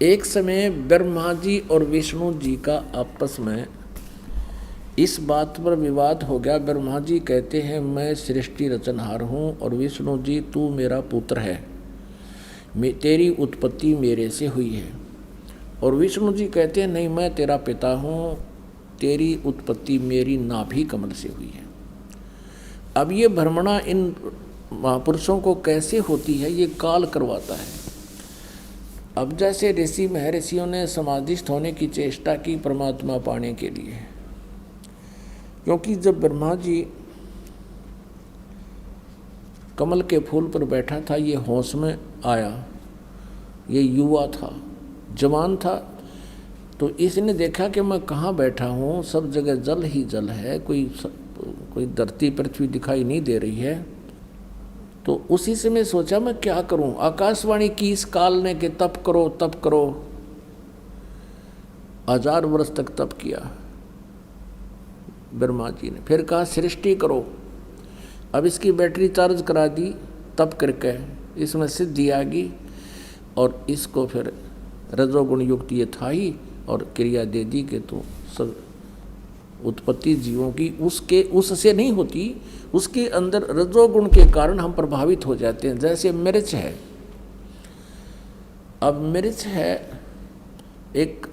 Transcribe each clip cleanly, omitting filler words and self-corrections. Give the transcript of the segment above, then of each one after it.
एक समय ब्रह्मा जी और विष्णु जी का आपस में इस बात पर विवाद हो गया। ब्रह्मा जी कहते हैं मैं सृष्टि रचनहार हूँ और विष्णु जी तू मेरा पुत्र है, तेरी उत्पत्ति मेरे से हुई है। और विष्णु जी कहते हैं नहीं, मैं तेरा पिता हूँ, तेरी उत्पत्ति मेरी नाभि कमल से हुई है। अब ये भ्रमणा इन महापुरुषों को कैसे होती है, ये काल करवाता है। अब जैसे ऋषि महर्षियों ने समाधिस्थ होने की चेष्टा की परमात्मा पाने के लिए, क्योंकि जब ब्रह्मा जी कमल के फूल पर बैठा था, ये होश में आया, ये युवा था, जवान था, तो इसने देखा कि मैं कहाँ बैठा हूँ, सब जगह जल ही जल है, कोई धरती पृथ्वी दिखाई नहीं दे रही है। तो उसी से मैं सोचा मैं क्या करूं। आकाशवाणी की इस काल ने कि तप करो तप करो, 1000 वर्ष तक तप किया ब्रह्मा जी ने। फिर कहा सृष्टि करो। अब इसकी बैटरी चार्ज करा दी तप करके, इसमें सिद्धि आ गई और इसको फिर रजोगुण युक्त ये था ही, और क्रिया दे दी कि तो सब उत्पत्ति जीवों की उससे नहीं होती, उसके अंदर रजोगुण के कारण हम प्रभावित हो जाते हैं। जैसे मिर्च है, अब मिर्च है, एक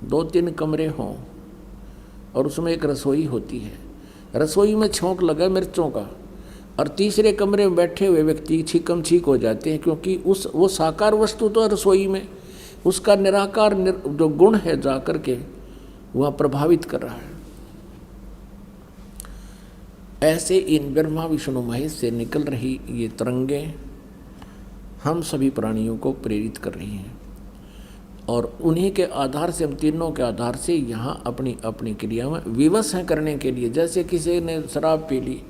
2-3 कमरे हों और उसमें एक रसोई होती है, रसोई में छोंक लगा मिर्चों का, और तीसरे कमरे में बैठे हुए व्यक्ति छीकम छीक हो जाते हैं, क्योंकि वो साकार वस्तु तो रसोई में, उसका निराकार जो गुण है जा करके वह प्रभावित कर रहा है। ऐसे इन ब्रह्मा विष्णु महेश से निकल रही ये तरंगें हम सभी प्राणियों को प्रेरित कर रही हैं, और उन्हीं के आधार से, हम तीनों के आधार से यहाँ अपनी अपनी क्रिया में विवश हैं करने के लिए। जैसे किसी ने शराब पी ली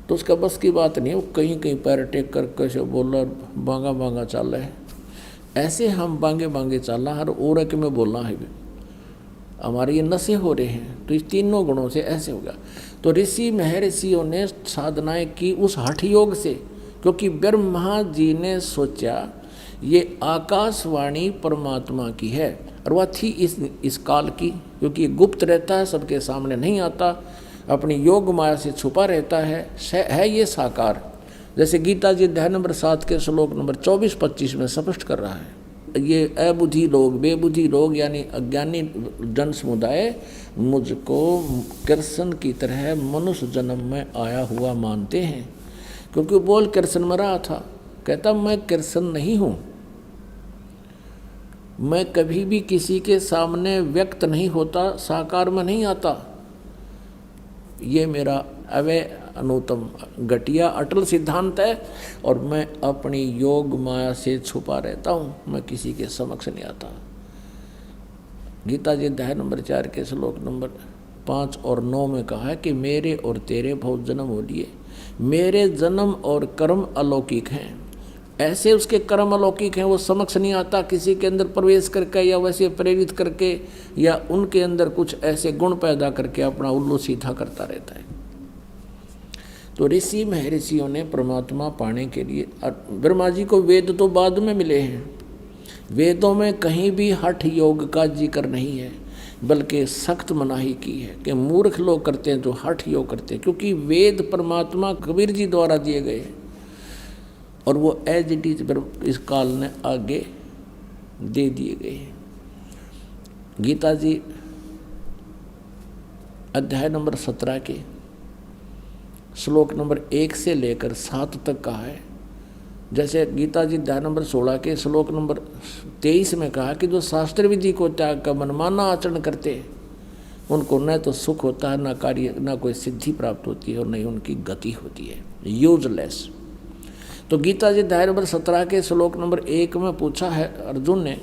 तो उसका बस की बात नहीं है, वो कहीं कहीं पैर टेक कर कैसे बोला बांगा बांगा चाल है, ऐसे हम बांगे बांगे चालना हर ओरक में बोलना है, हमारे ये नशे हो रहे हैं। तो इस तीनों गुणों से ऐसे हो गया। तो ऋषि महर्षियों ने साधनाएं की उस हठ योग से, क्योंकि ब्रह्मा जी ने सोचा ये आकाशवाणी परमात्मा की है, और वह थी इस काल की, क्योंकि ये गुप्त रहता है, सबके सामने नहीं आता, अपनी योग माया से छुपा रहता है ये साकार। जैसे गीता जी अध्याय नंबर 7 के श्लोक नंबर 24-25 में स्पष्ट कर रहा है, ये अबुद्धि लोग, बेबुद्धि लोग यानी अज्ञानी जन समुदाय मुझको कृष्ण की तरह मनुष्य जन्म में आया हुआ मानते हैं। क्योंकि बोल कृष्ण में रहा था, कहता मैं कृष्ण नहीं हूँ, मैं कभी भी किसी के सामने व्यक्त नहीं होता, साकार में नहीं आता, ये मेरा अवय अनुतम घटिया अटल सिद्धांत है, और मैं अपनी योग माया से छुपा रहता हूँ, मैं किसी के समक्ष नहीं आता। गीता जी अध्याय नंबर 4 के श्लोक नंबर 5 और 9 में कहा है कि मेरे और तेरे बहुत जन्म हो लिए, मेरे जन्म और कर्म अलौकिक हैं। ऐसे उसके कर्म अलौकिक हैं, वो समक्ष नहीं आता किसी के अंदर प्रवेश करके या वैसे प्रेरित करके या उनके अंदर कुछ ऐसे गुण पैदा करके अपना उल्लू सीधा करता रहता है। तो ऋषि महर्षियों ने परमात्मा पाने के लिए, ब्रह्मा जी को वेद तो बाद में मिले हैं, वेदों में कहीं भी हठ योग का जिक्र नहीं है, बल्कि सख्त मनाही की है कि मूर्ख लोग करते हैं जो हठ योग करते हैं, क्योंकि वेद परमात्मा कबीर जी द्वारा दिए गए हैं और वो एज इट इज इस काल ने आगे दे दिए गए हैं। गीता जी अध्याय नंबर 17 के श्लोक नंबर 1 से लेकर 7 तक कहा है। जैसे गीता जी अध्याय नंबर 16 के श्लोक नंबर 23 में कहा कि जो शास्त्र विधि को त्याग कर मनमाना आचरण करते उनको न तो सुख होता है, न कार्य, न कोई सिद्धि प्राप्त होती है, और न ही उनकी गति होती है, यूजलेस। तो गीता जी अध्याय नंबर 17 के श्लोक नंबर 1 में पूछा है अर्जुन ने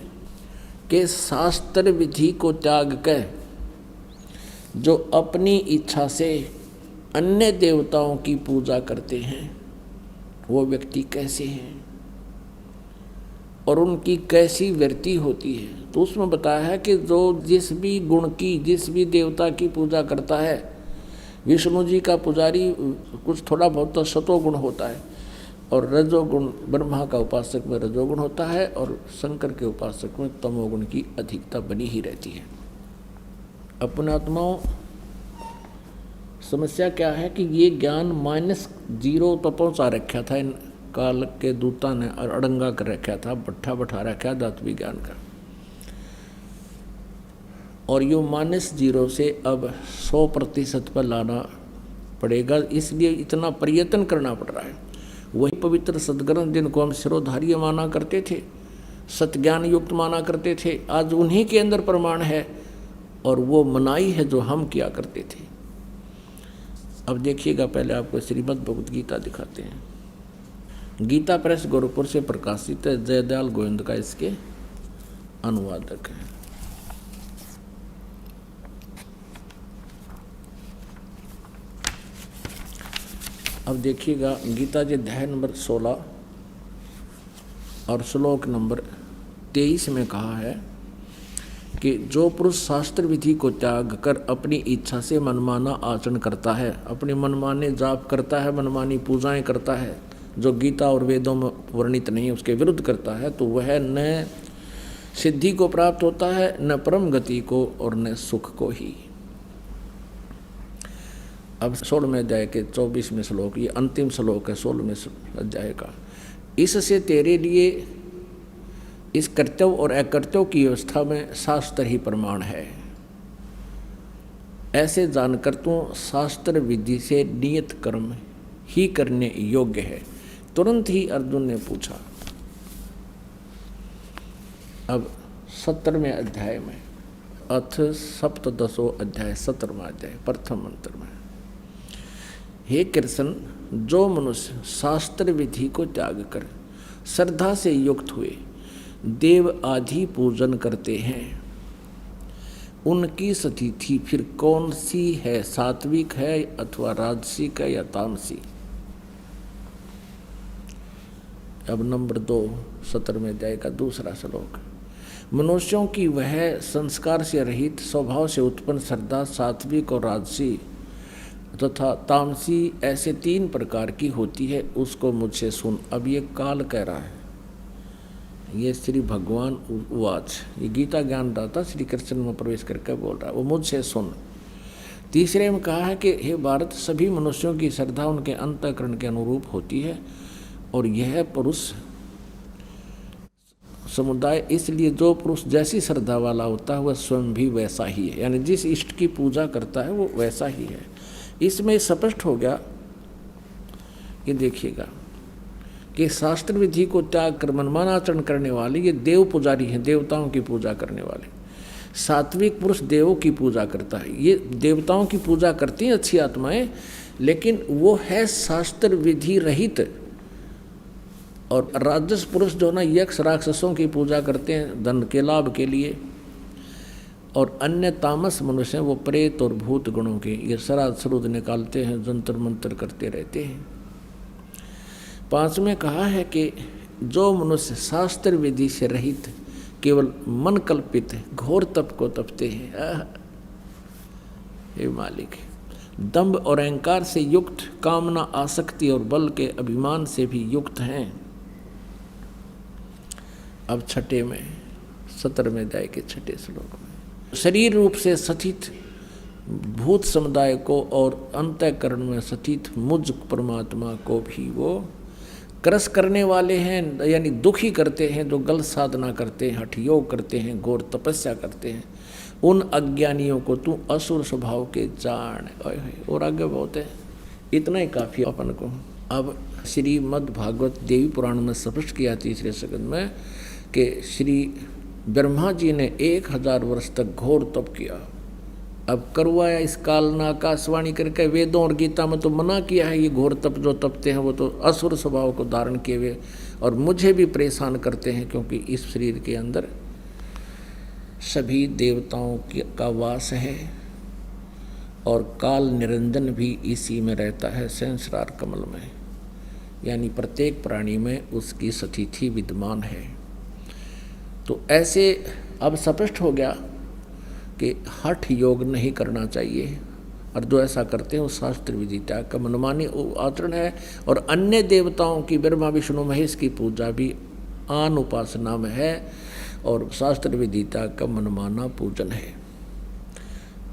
कि शास्त्र विधि को त्याग कर जो अपनी इच्छा से अन्य देवताओं की पूजा करते हैं वो व्यक्ति कैसे हैं और उनकी कैसी वृत्ति होती है। तो उसमें बताया है कि जो जिस भी गुण की, जिस भी देवता की पूजा करता है, विष्णु जी का पुजारी कुछ थोड़ा बहुत तो सतो गुण होता है, और रजोगुण ब्रह्मा का उपासक में रजोगुण होता है और शंकर के उपासक में तमोगुण की अधिकता बनी ही रहती है। अपने आत्माओं, समस्या क्या है कि ये ज्ञान -0 पर पहुँचा रखा था, इन काल के दूता ने और अड़ंगा कर रखा था, भट्ठा बैठा रखा धातु विज्ञान का, और यो -0 से अब 100% पर लाना पड़ेगा। इसलिए इतना प्रयत्न करना पड़ रहा है। वही पवित्र सद्ग्रंथ जिनको हम शिरोधार्य माना करते थे, सत्ज्ञान युक्त माना करते थे, आज उन्हीं के अंदर प्रमाण है और वो मनाई है जो हम किया करते थे। अब देखिएगा, पहले आपको श्रीमद् भगवत गीता दिखाते हैं। गीता प्रेस गोरखपुर से प्रकाशित है, जयदयाल गोविंद का इसके अनुवादक है। अब देखिएगा, गीता जी अध्याय नंबर 16 और श्लोक नंबर 23 में कहा है कि जो पुरुष शास्त्र विधि को त्याग कर अपनी इच्छा से मनमाना आचरण करता है, अपनी मनमाने जाप करता है, मनमानी पूजाएं करता है, जो गीता और वेदों में वर्णित नहीं है उसके विरुद्ध करता है, तो वह न सिद्धि को प्राप्त होता है, न परम गति को, और न सुख को ही। अब 16वें अध्याय के 24वें श्लोक, ये अंतिम श्लोक है 16वें अध्याय का। इससे तेरे लिए इस कर्तव्य और अकर्तव्य की व्यवस्था में शास्त्र ही प्रमाण है। ऐसे जानकर तू शास्त्र विधि से नियत कर्म ही करने योग्य है। तुरंत ही अर्जुन ने पूछा। अब 17वें अध्याय में, अथ सप्तदशो अध्याय 17वां अध्याय प्रथम मंत्र में, हे कृष्ण, जो मनुष्य शास्त्र विधि को त्याग कर श्रद्धा से युक्त हुए देव आदि पूजन करते हैं, उनकी स्थिति फिर कौन सी है? सात्विक है अथवा राजसिक है या तामसी? अब नंबर 2 17वें अध्याय का दूसरा श्लोक, मनुष्यों की वह संस्कार से रहित स्वभाव से उत्पन्न श्रद्धा सात्विक और राजसी तथा तामसी ऐसे 3 प्रकार की होती है, उसको मुझसे सुन। अब ये काल कह रहा है, ये श्री भगवान उवाच, ये गीता ज्ञानदाता श्री कृष्ण में प्रवेश करके बोल रहा है, वो मुझसे सुन। तीसरे में कहा है कि हे भारत, सभी मनुष्यों की श्रद्धा उनके अंतःकरण के अनुरूप होती है और यह पुरुष समुदाय, इसलिए जो पुरुष जैसी श्रद्धा वाला होता है वह स्वयं भी वैसा ही है, यानी जिस इष्ट की पूजा करता है वो वैसा ही है। इसमें स्पष्ट हो गया कि देखिएगा कि शास्त्र विधि को त्याग कर मनमाना आचरण करने वाले ये देव पुजारी हैं, देवताओं की पूजा करने वाले। सात्विक पुरुष देवों की पूजा करता है, ये देवताओं की पूजा करती हैं अच्छी आत्माएं, लेकिन वो है शास्त्र विधि रहित। और राजस पुरुष जो ना यक्ष राक्षसों की पूजा करते हैं धन के लाभ के लिए, और अन्य तामस मनुष्य हैं वो प्रेत और भूत गुणों के, ये श्राद्ध श्रुद्ध निकालते हैं, जंतर मंतर करते रहते हैं। 5 में कहा है कि जो मनुष्य शास्त्र विधि से रहित केवल मन कल्पित घोर तप को तपते हैं, हे मालिक, दंभ और अहंकार से युक्त, कामना आसक्ति और बल के अभिमान से भी युक्त हैं। अब 6 में 17वें अध्याय के 6 श्लोक में, शरीर रूप से स्थित भूत समुदाय को और अंतःकरण में स्थित मुझ परमात्मा को भी वो क्रस करने वाले हैं, यानी दुखी करते हैं, जो गलत साधना करते हैं, हठ योग करते हैं, घोर तपस्या करते हैं। उन अज्ञानियों को तू असुर स्वभाव के जान। और आगे बहुत है, इतना ही काफ़ी अपन को। अब श्रीमद् भागवत देवी पुराण में स्पष्ट किया तीसरे स्कंद में कि श्री ब्रह्मा जी ने 1000 वर्ष तक घोर तप किया। अब करवाया इस काल ने आकाशवाणी करके, वेदों और गीता में तो मना किया है, ये घोर तप जो तपते हैं वो तो असुर स्वभाव को धारण किए हुए और मुझे भी परेशान करते हैं, क्योंकि इस शरीर के अंदर सभी देवताओं का वास है और काल निरंजन भी इसी में रहता है, सहस्रार कमल में, यानी प्रत्येक प्राणी में उसकी स्थिति विद्यमान है। तो ऐसे अब स्पष्ट हो गया कि हठ योग नहीं करना चाहिए, और जो ऐसा करते हैं वो शास्त्र विधि त्याग का मनमानी आचरण है। और अन्य देवताओं की ब्रह्मा विष्णु महेश की पूजा भी आन उपासना में है और शास्त्र विधि त्याग का मनमाना पूजन है।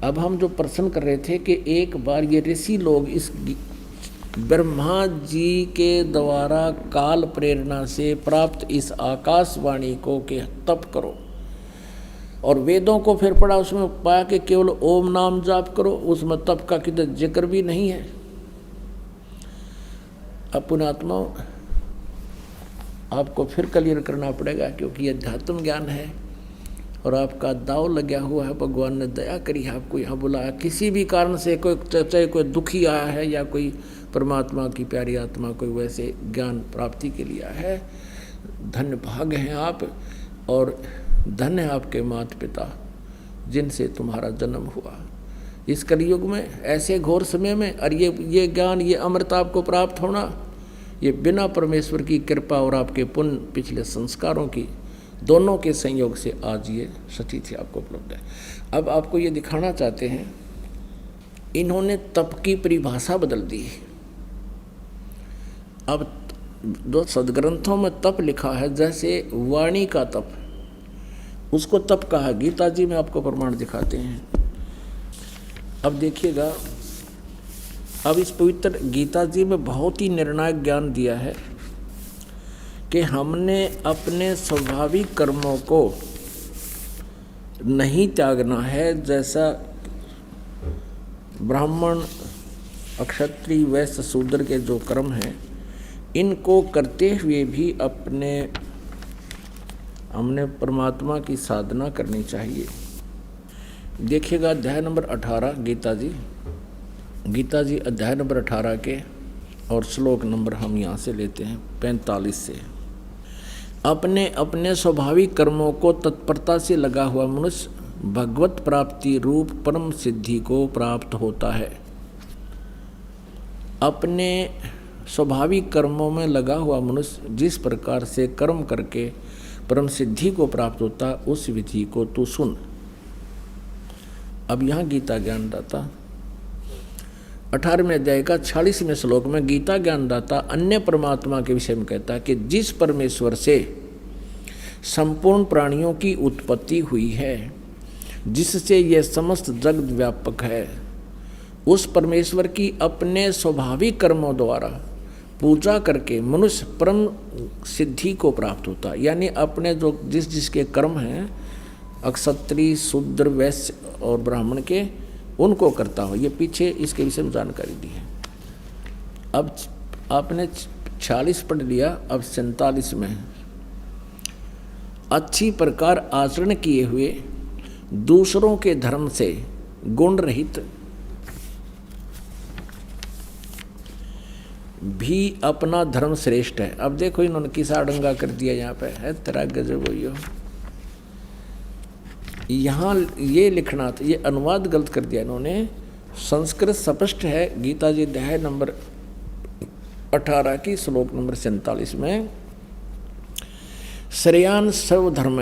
अब हम जो प्रश्न कर रहे थे कि एक बार ये ऋषि लोग इस ब्रह्मा जी के द्वारा काल प्रेरणा से प्राप्त इस आकाशवाणी को कि तप करो, और वेदों को फिर पढ़ा, उसमें पाया कि केवल ओम नाम जाप करो, उसमें तप का किधर जिक्र भी नहीं है। अब पुण्यात्मा आपको फिर क्लियर करना पड़ेगा, क्योंकि यह अध्यात्म ज्ञान है और आपका दाव लगा हुआ है। भगवान ने दया करी है, आपको यहाँ बुलाया किसी भी कारण से, कोई चाहे कोई दुखी आया है या कोई परमात्मा की प्यारी आत्मा कोई वैसे ज्ञान प्राप्ति के लिए है। धन्य भाग हैं आप, और धन्य आपके माता पिता जिनसे तुम्हारा जन्म हुआ इस कलयुग में ऐसे घोर समय में। और ये ज्ञान, ये अमृत आपको प्राप्त होना, ये बिना परमेश्वर की कृपा और आपके पुण्य पिछले संस्कारों की दोनों के संयोग से आज ये सतीथि आपको उपलब्ध है। अब आपको ये दिखाना चाहते हैं, इन्होंने तप की परिभाषा बदल दी। अब दो सदग्रंथों में तप लिखा है, जैसे वाणी का तप, उसको तप कहा। गीता जी में आपको प्रमाण दिखाते हैं। अब देखिएगा, अब इस पवित्र गीता जी में बहुत ही निर्णायक ज्ञान दिया है कि हमने अपने स्वाभाविक कर्मों को नहीं त्यागना है। जैसा ब्राह्मण, क्षत्रिय, वैश्य, शूद्र के जो कर्म हैं, इनको करते हुए भी हमने परमात्मा की साधना करनी चाहिए। देखिएगा अध्याय नंबर 18 गीता जी अध्याय नंबर 18 के और श्लोक नंबर हम यहाँ से लेते हैं 45 से। अपने अपने स्वाभाविक कर्मों को तत्परता से लगा हुआ मनुष्य भगवत प्राप्ति रूप परम सिद्धि को प्राप्त होता है। अपने स्वाभाविक कर्मों में लगा हुआ मनुष्य जिस प्रकार से कर्म करके परम सिद्धि को प्राप्त होता, उस विधि को तू सुन। अब यहाँ गीता ज्ञानदाता 18वें अध्याय का 46वें श्लोक में गीता ज्ञानदाता अन्य परमात्मा के विषय में कहता है कि जिस परमेश्वर से संपूर्ण प्राणियों की उत्पत्ति हुई है, जिससे यह समस्त जगत व्यापक है, उस परमेश्वर की अपने स्वाभाविक कर्मों द्वारा पूजा करके मनुष्य परम सिद्धि को प्राप्त होता है। यानी अपने जो जिसके कर्म हैं, क्षत्रिय, शूद्र, वैश्य और ब्राह्मण के, उनको करता हो। ये पीछे इसके विषय में जानकारी दी है। अब आपने 46 पढ़ लिया, अब 47 में अच्छी प्रकार आचरण किए हुए दूसरों के धर्म से गुण रहित भी अपना धर्म श्रेष्ठ है। अब देखो इन्होंने किस आडंगा कर दिया यहाँ पे, है तेरा गजब हो। यहाँ ये लिखना था, ये अनुवाद गलत कर दिया इन्होंने। संस्कृत स्पष्ट है। गीता जी अध्याय नंबर 18 की श्लोक नंबर 47 में श्रेयान सर्वधर्म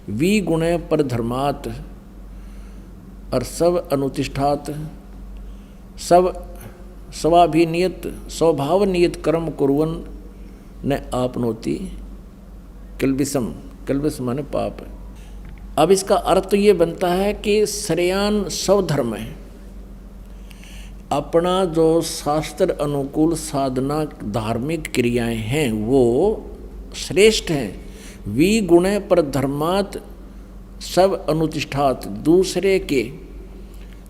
वी गुणे पर धर्मात् और सब अनुतिष्ठात सब स्वाभिनियत स्वभाव नियत कर्म कुर्वन् न आपनोति किल्बिषम। किल्बिष माने पाप। अब इसका अर्थ ये बनता है कि श्रेयान स्वधर्म है, अपना जो शास्त्र अनुकूल साधना धार्मिक क्रियाएं हैं वो श्रेष्ठ हैं। वी गुणे पर धर्मात् सब अनुतिष्ठात,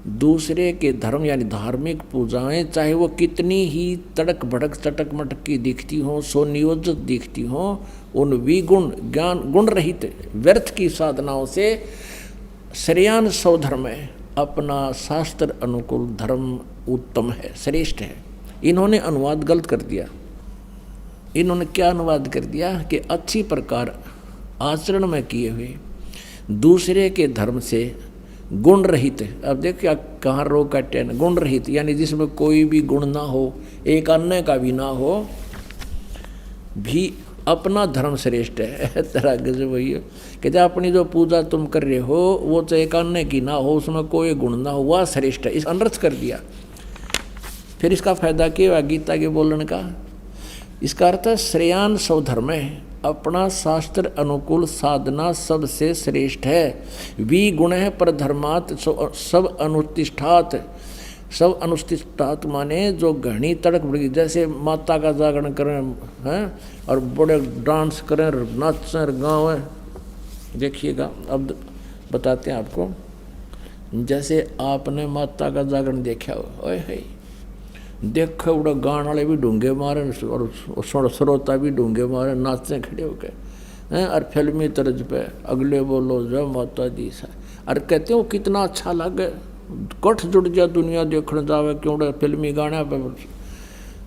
दूसरे के धर्म यानी धार्मिक पूजाएं चाहे वो कितनी ही तड़क भड़क चटक मटक की दिखती हों, स्वनियोजित दिखती हों, उन विगुण ज्ञान गुण रहित व्यर्थ की साधनाओं से श्रेयान स्वधर्म है, अपना शास्त्र अनुकूल धर्म उत्तम है, श्रेष्ठ है। इन्होंने अनुवाद गलत कर दिया। इन्होंने क्या अनुवाद कर दिया कि अच्छी प्रकार आचरण में किए हुए दूसरे के धर्म से गुण रहित। अब देखिए कहाँ रोग काटे न, गुण रहित यानी जिसमें कोई भी गुण ना हो, एक अन्य का भी ना हो, भी अपना धर्म श्रेष्ठ है। तरह के से वही कहते अपनी जो पूजा तुम कर रहे हो वो तो एक अन्य की ना हो, उसमें कोई गुण ना हो, वह श्रेष्ठ है। इस अनर्थ कर दिया। फिर इसका फायदा क्या हुआ गीता के बोलने का? इसका अर्थ है श्रेयान स्वधर्म है, अपना शास्त्र अनुकूल साधना सबसे श्रेष्ठ है। वी गुण है पर धर्मात सब अनुष्ठिष्ठात, सब अनुष्ठिष्ठात माने जो घनी तड़क बड़ी, जैसे माता का जागरण करें हैं और बड़े डांस करें, नाचें, गाँव। देखिएगा अब बताते हैं आपको। जैसे आपने माता का जागरण देखा हो, ओए है देखो बड़ा गान वाले भी ढूंगे मारे और श्रोता भी ढूंगे मारे, नाचते खड़े होके हैं और फिल्मी तर्ज पे अगले बोलो जय माता दी सा। और कहते हो कितना अच्छा लगे, कठ जुड़ जा दुनिया देखने जावे, क्यों फिल्मी गाने पे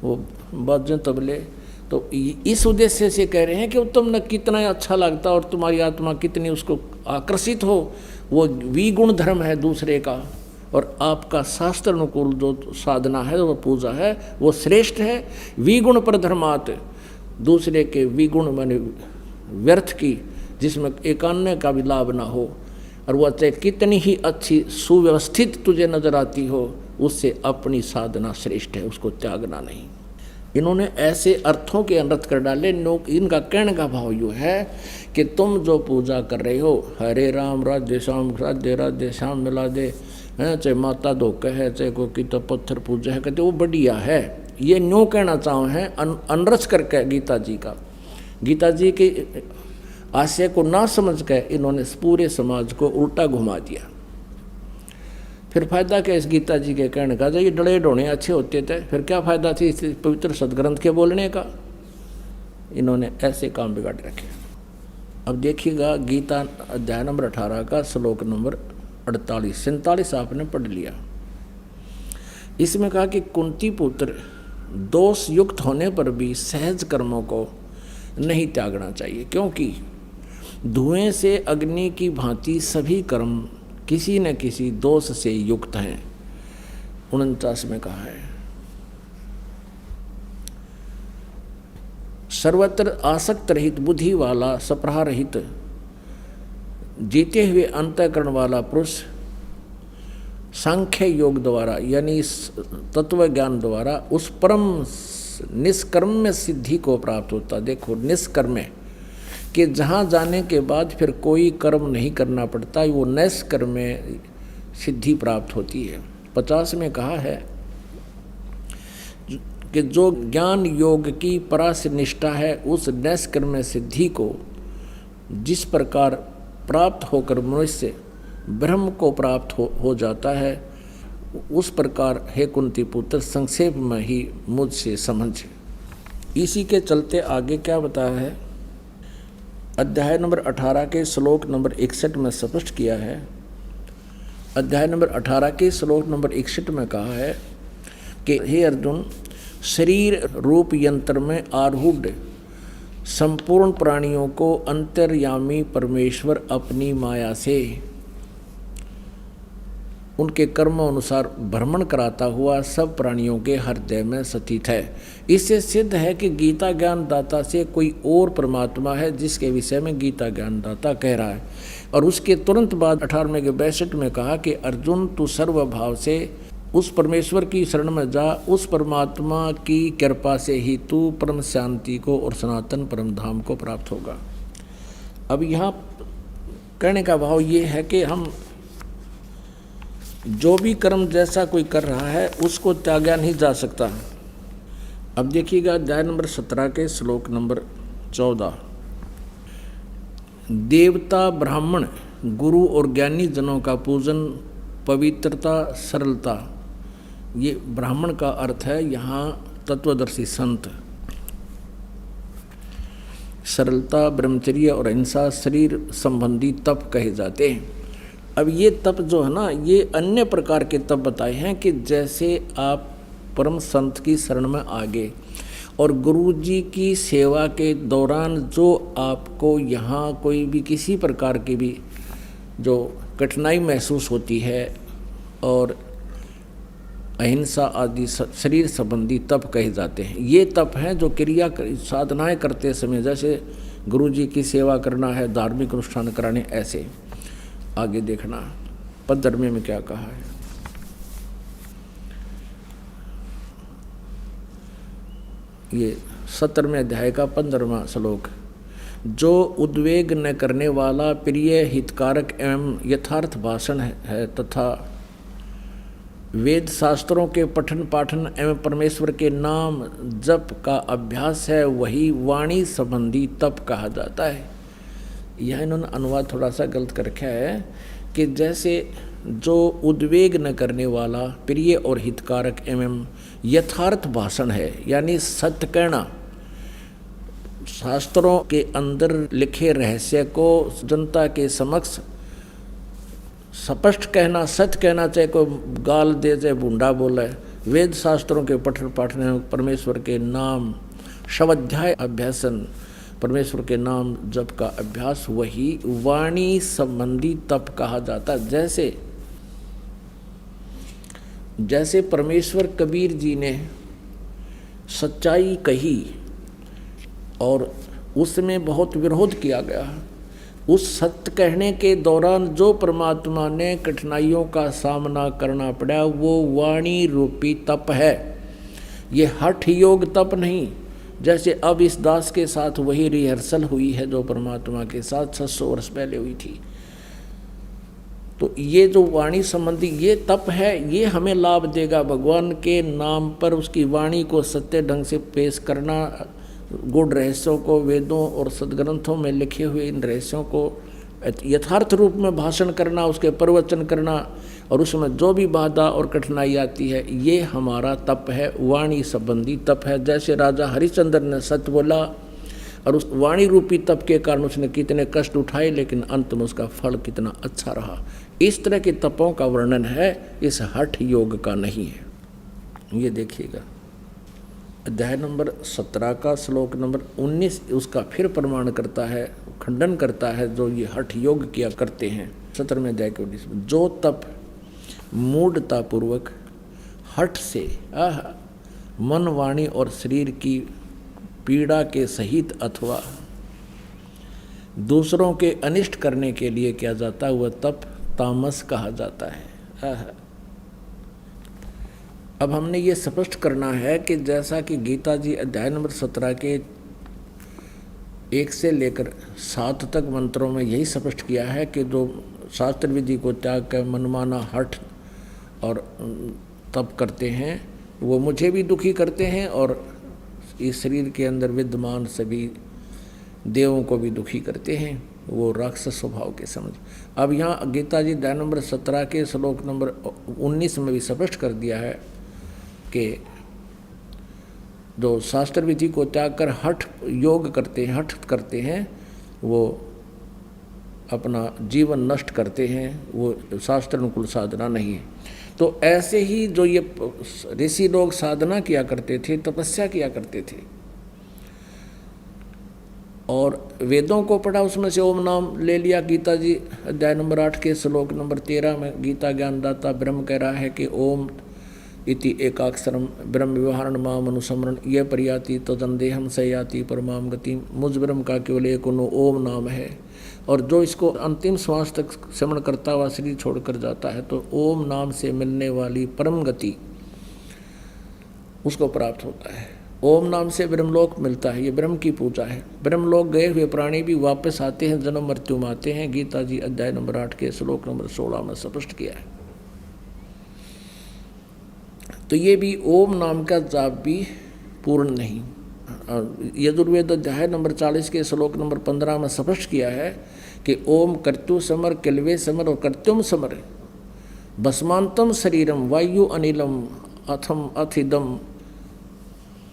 वो बाजें तबले। तो इस उद्देश्य से कह रहे हैं कि तुमने कितना अच्छा लगता और तुम्हारी आत्मा कितनी उसको आकर्षित हो, वो विगुण धर्म है दूसरे का। और आपका शास्त्र अनुकूल जो साधना है, वो पूजा है, वो श्रेष्ठ है। विगुण पर धर्मात, दूसरे के विगुण माने व्यर्थ की, जिसमें एकान्य का भी लाभ ना हो, और वह चाहे कितनी ही अच्छी सुव्यवस्थित तुझे नजर आती हो, उससे अपनी साधना श्रेष्ठ है, उसको त्यागना नहीं। इन्होंने ऐसे अर्थों के अनर्थ कर डाले। इनका कहने का भाव यूँ है कि तुम जो पूजा कर रहे हो, हरे राम राधे श्याम मिला दे हैं, चाहे माता धोखे है, चाहे कोई तो पत्थर पूजा है, कहते वो बढ़िया है। ये न्यों कहना चाहो है अनरस करके गीता जी का, गीता जी के आशय को ना समझ के इन्होंने पूरे समाज को उल्टा घुमा दिया। फिर फायदा क्या इस गीता जी के कहने का? जो ये डले ढोने अच्छे होते थे, फिर क्या फायदा थी इस पवित्र सदग्रंथ के बोलने का? इन्होंने ऐसे काम बिगाड़ रखे। अब देखिएगा गीता अध्याय नंबर 18 का श्लोक नंबर 48-47 आपने पढ़ लिया। इसमें कहा कि कुंती पुत्र दोष युक्त होने पर भी सहज कर्मों को नहीं त्यागना चाहिए, क्योंकि धुएं से अग्नि की भांति सभी कर्म किसी न किसी दोष से युक्त हैं। 49 में कहा है सर्वत्र आसक्त रहित, बुद्धि वाला, सपराह रहित, जीते हुए अंतःकरण वाला पुरुष सांख्य योग द्वारा यानी तत्व ज्ञान द्वारा उस परम निष्कर्म्य सिद्धि को प्राप्त होता। देखो निष्कर्म्य कि जहाँ जाने के बाद फिर कोई कर्म नहीं करना पड़ता, वो निष्कर्म्य सिद्धि प्राप्त होती है। 50 में कहा है कि जो ज्ञान योग की परास निष्ठा है, उस निष्कर्म्य सिद्धि को जिस प्रकार प्राप्त होकर मनुष्य ब्रह्म को प्राप्त हो जाता है, उस प्रकार हे कुंती पुत्र संक्षेप में ही मुझसे समझ। इसी के चलते आगे क्या बताया है? अध्याय नंबर 18 के श्लोक नंबर 61 में स्पष्ट किया है। अध्याय नंबर 18 के श्लोक नंबर 61 में कहा है कि हे अर्जुन, शरीर रूप यंत्र में आरूढ़ संपूर्ण प्राणियों को अंतर्यामी परमेश्वर अपनी माया से उनके कर्म अनुसार भ्रमण कराता हुआ सब प्राणियों के हृदय में स्थित है। इससे सिद्ध है कि गीता ज्ञान दाता से कोई और परमात्मा है, जिसके विषय में गीता ज्ञान दाता कह रहा है। और उसके तुरंत बाद 18वें के 62 में कहा कि अर्जुन तू सर्वभाव से उस परमेश्वर की शरण में जा, उस परमात्मा की कृपा से ही तू परम शांति को और सनातन परम धाम को प्राप्त होगा। अब यहाँ कहने का भाव ये है कि हम जो भी कर्म जैसा कोई कर रहा है उसको त्यागा नहीं जा सकता। अब देखिएगा अध्याय नंबर 17 के श्लोक नंबर 14। देवता, ब्राह्मण, गुरु और ज्ञानी जनों का पूजन, पवित्रता, सरलता, ये ब्राह्मण का अर्थ है यहाँ तत्वदर्शी संत। सरलता, ब्रह्मचर्य और अहिंसा शरीर संबंधी तप कहे जाते हैं। अब ये तप जो है ना, ये अन्य प्रकार के तप बताए हैं कि जैसे आप परम संत की शरण में आ गए और गुरु जी की सेवा के दौरान जो आपको यहाँ कोई भी किसी प्रकार की भी जो कठिनाई महसूस होती है और अहिंसा आदि शरीर संबंधी तप कहे जाते हैं। ये तप हैं जो क्रिया साधनाएं करते समय, जैसे गुरु जी की सेवा करना है, धार्मिक अनुष्ठान कराने, ऐसे। आगे देखना 15वें में क्या कहा है। ये 17वें अध्याय का 15वां श्लोक। जो उद्वेग न करने वाला, प्रिय, हितकारक एवं यथार्थ भाषण है तथा वेद शास्त्रों के पठन पाठन एवं परमेश्वर के नाम जप का अभ्यास है, वही वाणी संबंधी तप कहा जाता है। यह इन्होंने अनुवाद थोड़ा सा गलत कर रखा है कि जैसे जो उद्वेग न करने वाला, प्रिय और हितकारक एवं यथार्थ भाषण है, यानी सत्य कहना, शास्त्रों के अंदर लिखे रहस्य को जनता के समक्ष स्पष्ट कहना, सत्य कहना, चाहे कोई गाल दे चाहे बूंडा बोले, वेद शास्त्रों के पठन पाठन, परमेश्वर के नाम स्वाध्याय अभ्यासन, परमेश्वर के नाम जप का अभ्यास, वही वाणी संबंधी तप कहा जाता है। जैसे परमेश्वर कबीर जी ने सच्चाई कही और उसमें बहुत विरोध किया गया, उस सत्य कहने के दौरान जो परमात्मा ने कठिनाइयों का सामना करना पड़ा, वो वाणी रूपी तप है। ये हठ योग तप नहीं, जैसे अब इस दास के साथ वही रिहर्सल हुई है जो परमात्मा के साथ 600 वर्ष पहले हुई थी। तो ये जो वाणी संबंधी ये तप है, ये हमें लाभ देगा। भगवान के नाम पर उसकी वाणी को सत्य ढंग से पेश करना, गुण रहस्यों को, वेदों और सदग्रंथों में लिखे हुए इन रहस्यों को यथार्थ रूप में भाषण करना, उसके प्रवचन करना, और उसमें जो भी बाधा और कठिनाई आती है, ये हमारा तप है, वाणी संबंधी तप है। जैसे राजा हरिश्चंद्र ने सत्य बोला और उस वाणी रूपी तप के कारण उसने कितने कष्ट उठाए, लेकिन अंत में उसका फल कितना अच्छा रहा। इस तरह के तपों का वर्णन है, इस हठ योग का नहीं है। ये देखिएगा अध्याय नंबर 17 का श्लोक नंबर 19 उसका फिर प्रमाण करता है, खंडन करता है जो ये हठ योग किया करते हैं। 17वें अध्याय के 19 में, जो तप मूढ़तापूर्वक हठ से मन, वाणी और शरीर की पीड़ा के सहित अथवा दूसरों के अनिष्ट करने के लिए किया जाता है, वह तप तामस कहा जाता है। अब हमने ये स्पष्ट करना है कि जैसा कि गीता जी अध्याय नंबर 17 के 1 से लेकर 7 तक मंत्रों में यही स्पष्ट किया है कि जो शास्त्र विधि को त्याग कर मनमाना हठ और तप करते हैं, वो मुझे भी दुखी करते हैं और इस शरीर के अंदर विद्यमान सभी देवों को भी दुखी करते हैं, वो राक्षस स्वभाव के समझ। अब यहाँ गीता जी अध्याय नंबर 17 के श्लोक नंबर 19 में भी स्पष्ट कर दिया है कि जो शास्त्र विधि को त्याग कर हठ योग करते हैं, हठ करते हैं, वो अपना जीवन नष्ट करते हैं, वो शास्त्र अनुकूल साधना नहीं है। तो ऐसे ही जो ये ऋषि लोग साधना किया करते थे, तपस्या किया करते थे और वेदों को पढ़ा, उसमें से ओम नाम ले लिया। गीता जी अध्याय नंबर 8 के श्लोक नंबर 13 में गीता ज्ञानदाता ब्रह्म कह रहा है कि ओम इति एकाक्षरम ब्रह्म व्यवहारण माम अनुसमरण ये परियाति तदंदेहम सयाति परमाम गति। मुझ ब्रह्म का केवल एक ओम नाम है, और जो इसको अंतिम श्वास तक श्रवण करता हुआ शरीर छोड़कर जाता है, तो ओम नाम से मिलने वाली परम गति उसको प्राप्त होता है। ओम नाम से ब्रह्मलोक मिलता है, ये ब्रह्म की पूजा है। ब्रह्मलोक गए हुए प्राणी भी वापस आते हैं, जन्म मृत्यु में आते हैं। गीता जी अध्याय नंबर 8 के श्लोक नंबर 16 में स्पष्ट किया है। तो ये भी ओम नाम का जाप भी पूर्ण नहीं। यजुर्वेद अध्याय नंबर 40 के श्लोक नंबर 15 में स्पष्ट किया है कि ओम कर्तु समर किलवे समर और कर्त्युम समर भस्मांतम शरीरम वायु अनिलम अथम अथिदम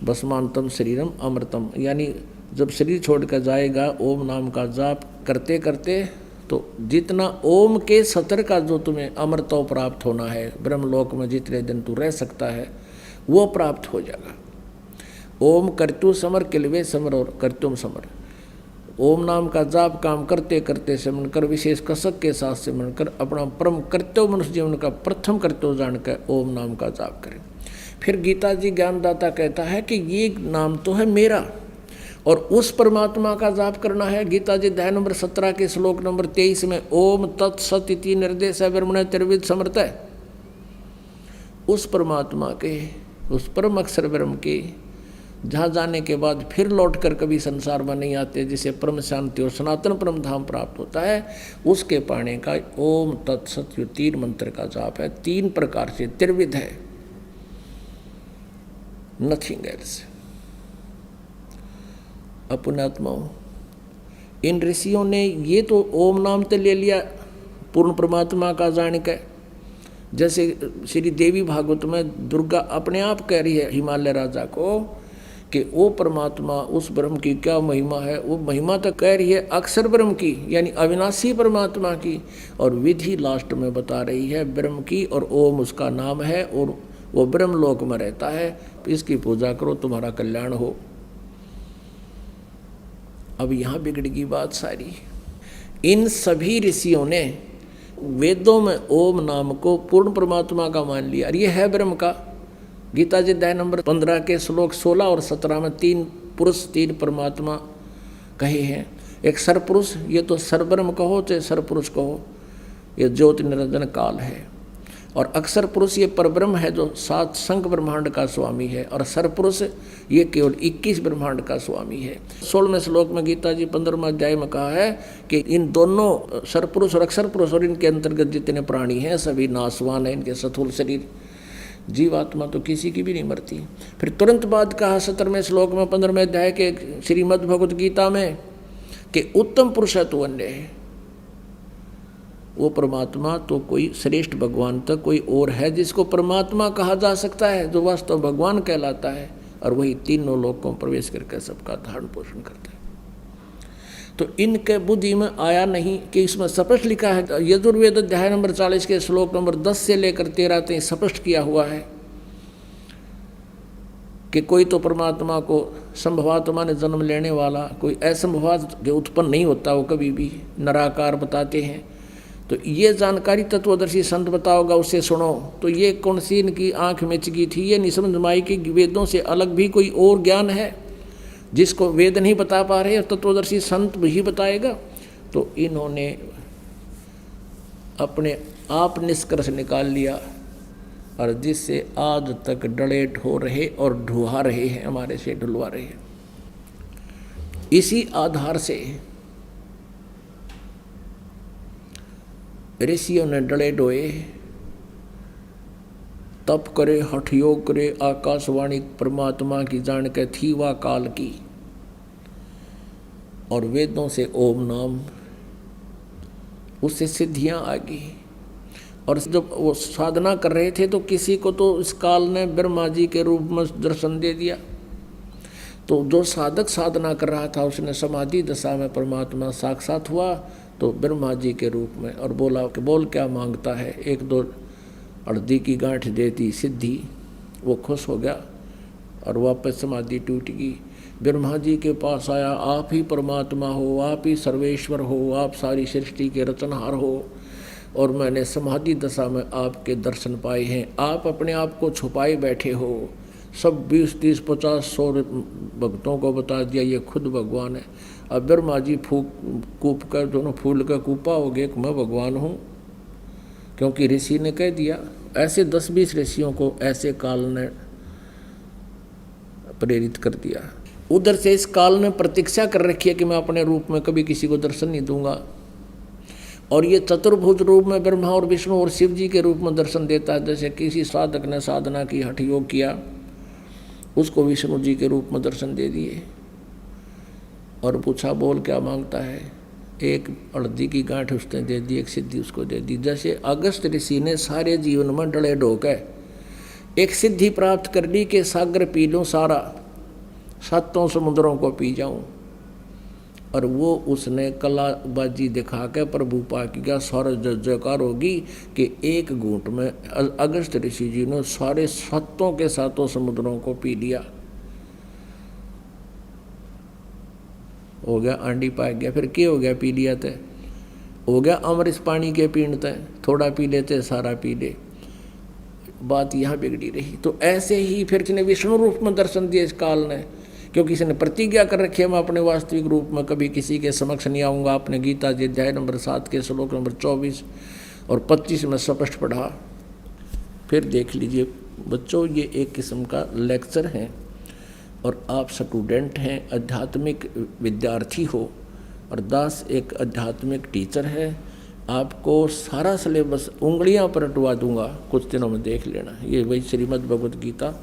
भस्मांतम शरीरम अमृतम। यानी जब शरीर छोड़कर जाएगा, ओम नाम का जाप करते करते तो जितना ओम के सतर का जो तुम्हें अमृतो प्राप्त होना है, ब्रह्मलोक में जितने दिन तू रह सकता है, वो प्राप्त हो जाएगा। ओम कर्तु समर किलवे समर और कर्तुम समर, ओम नाम का जाप काम करते करते सिमरण कर, विशेष कसक के साथ सिमरण कर, अपना परम कर्तव्य मनुष्य जीवन का प्रथम कर्तव्य जानकर ओम नाम का जाप करें। फिर गीता जी ज्ञानदाता कहता है कि ये नाम तो है मेरा, और उस परमात्मा का जाप करना है। गीता जी अध्याय नंबर 17 के श्लोक नंबर 23 में ओम तत्सत इति निर्देश ब्रह्मण त्रिविध समर्थ है। उस परमात्मा के, उस परम अक्षर ब्रह्म के जहाँ जाने के बाद फिर लौट कर कभी संसार में नहीं आते, जिसे परम शांति और सनातन परम धाम प्राप्त होता है, उसके पाने का ओम तत्सत यो 3 मंत्र का जाप है। 3 प्रकार से त्रिविध है, नथिंग एल्स। अपनात्माओं, इन ऋषियों ने ये तो ओम नाम तो ले लिया पूर्ण परमात्मा का जान के, जैसे श्री देवी भागवत में दुर्गा अपने आप कह रही है हिमालय राजा को कि वो परमात्मा उस ब्रह्म की क्या महिमा है। वो महिमा तो कह रही है अक्षर ब्रह्म की, यानी अविनाशी परमात्मा की, और विधि लास्ट में बता रही है ब्रह्म की, और ओम उसका नाम है, और वो ब्रह्म लोक में रहता है। इसकी पूजा करो, तुम्हारा कल्याण हो। अब यहाँ बिगड़गी बात सारी। इन सभी ऋषियों ने वेदों में ओम नाम को पूर्ण परमात्मा का मान लिया, और ये है ब्रह्म का। गीता जी अध्याय नंबर 15 के श्लोक 16 और 17 में 3 पुरुष 3 परमात्मा कहे हैं। एक सरपुरुष, ये तो सरब्रह्म कहो चाहे सरपुरुष कहो, ये ज्योति निरंजन काल है। और अक्षर पुरुष ये परब्रह्म है जो 7 संख ब्रह्मांड का स्वामी है, और सरपुरुष ये केवल 21 ब्रह्मांड का स्वामी है। 16वें श्लोक में गीता जी 15वें अध्याय में कहा है कि इन दोनों सरपुरुष और अक्षर पुरुष और इनके अंतर्गत जितने प्राणी हैं सभी नाशवान हैं, इनके स्थूल शरीर। जीवात्मा तो किसी की भी नहीं मरती। फिर तुरंत बाद कहा 17वें श्लोक में 15वें अध्याय के श्रीमद् भगवत गीता में कि उत्तम पुरुष है तो अन्य है। वो परमात्मा तो कोई श्रेष्ठ भगवान तक कोई और है जिसको परमात्मा कहा जा सकता है, जो वास्तव भगवान कहलाता है, और वही तीनों लोकों में प्रवेश करके सबका धारण पोषण करता है। तो इनके बुद्धि में आया नहीं कि इसमें स्पष्ट लिखा है, यजुर्वेद अध्याय नंबर 40 के श्लोक नंबर 10 से लेकर 13 तक स्पष्ट किया हुआ है कि कोई तो परमात्मा को संभवात्मा ने जन्म लेने वाला, कोई असंभवात जो उत्पन्न नहीं होता, वो कभी भी निराकार बताते हैं। तो ये जानकारी तत्वदर्शी संत बताओगा, उससे सुनो। तो ये कौन सी इनकी आंख में चिकी थी, ये नहीं समझ में आई कि वेदों से अलग भी कोई और ज्ञान है जिसको वेद नहीं बता पा रहे और तत्वदर्शी संत भी बताएगा। तो इन्होंने अपने आप निष्कर्ष निकाल लिया, और जिससे आज तक डलेट हो रहे और ढुआ रहे हैं, हमारे से ढुलवा रहे हैं। इसी आधार से ऋषियों ने डले डोए, तप करे, हठ योग करे, आकाशवाणी परमात्मा की जान के थी वा काल की, और वेदों से ओम नाम, उससे सिद्धियां आ गई। और जब वो साधना कर रहे थे तो किसी को तो इस काल ने ब्रह्मा जी के रूप में दर्शन दे दिया। तो जो साधक साधना कर रहा था उसने समाधि दशा में परमात्मा साक्षात हुआ, तो ब्रह्मा जी के रूप में, और बोला कि बोल क्या मांगता है। 1-2 अर्धी की गांठ देती सिद्धि, वो खुश हो गया और वापस समाधि टूट गई। ब्रह्मा जी के पास आया, आप ही परमात्मा हो, आप ही सर्वेश्वर हो, आप सारी सृष्टि के रचनहार हो, और मैंने समाधि दशा में आपके दर्शन पाए हैं। आप अपने आप को छुपाए बैठे हो, सब 20, 30, 50, 100 भक्तों को बता दिया ये खुद भगवान है। अब ब्रह्मा जी फूक कूप कर दोनों फूल का कूपा हो गए कि मैं भगवान हूँ, क्योंकि ऋषि ने कह दिया। ऐसे 10-20 ऋषियों को ऐसे काल ने प्रेरित कर दिया। उधर से इस काल ने प्रतीक्षा कर रखी है कि मैं अपने रूप में कभी किसी को दर्शन नहीं दूंगा, और ये चतुर्भुज रूप में ब्रह्मा और विष्णु और शिव जी के रूप में दर्शन देता है। जैसे किसी साधक ने साधना की, हठ योग किया, उसको विष्णु जी के रूप में दर्शन दे दिए और पूछा बोल क्या मांगता है। 1 अर्धी की गांठ उसने दे दी, 1 सिद्धि उसको दे दी। जैसे अगस्त ऋषि ने सारे जीवन में डले ढोके एक सिद्धि प्राप्त कर ली कि सागर पी लूँ सारा, 7 समुद्रों को पी जाऊं, और वो उसने कलाबाजी दिखा के प्रभु पा किया सारा जयकार होगी कि 1 घूंट में अगस्त ऋषि जी ने सारे 7 के 7 समुद्रों को पी लिया। हो गया आंडी पाक गया, फिर क्या हो गया, पी लिया तय, हो गया अमर इस पानी के पीण तय, थोड़ा पी लेते सारा पी ले, बात यहाँ बिगड़ी रही। तो ऐसे ही फिर किसने विष्णु रूप में दर्शन दिया इस काल ने, क्योंकि इसने प्रतिज्ञा कर रखी है मैं अपने वास्तविक रूप में कभी किसी के समक्ष नहीं आऊँगा। आपने गीता जी अध्याय नंबर 7 के श्लोक नंबर 24 और 25 में स्पष्ट पढ़ा। फिर देख लीजिए बच्चों, ये एक किस्म का लेक्चर है और आप स्टूडेंट हैं, आध्यात्मिक विद्यार्थी हो, और दास एक आध्यात्मिक टीचर है। आपको सारा सिलेबस उंगलियां पलटवा दूंगा, कुछ दिनों में देख लेना। ये वही श्रीमद् भगवत गीता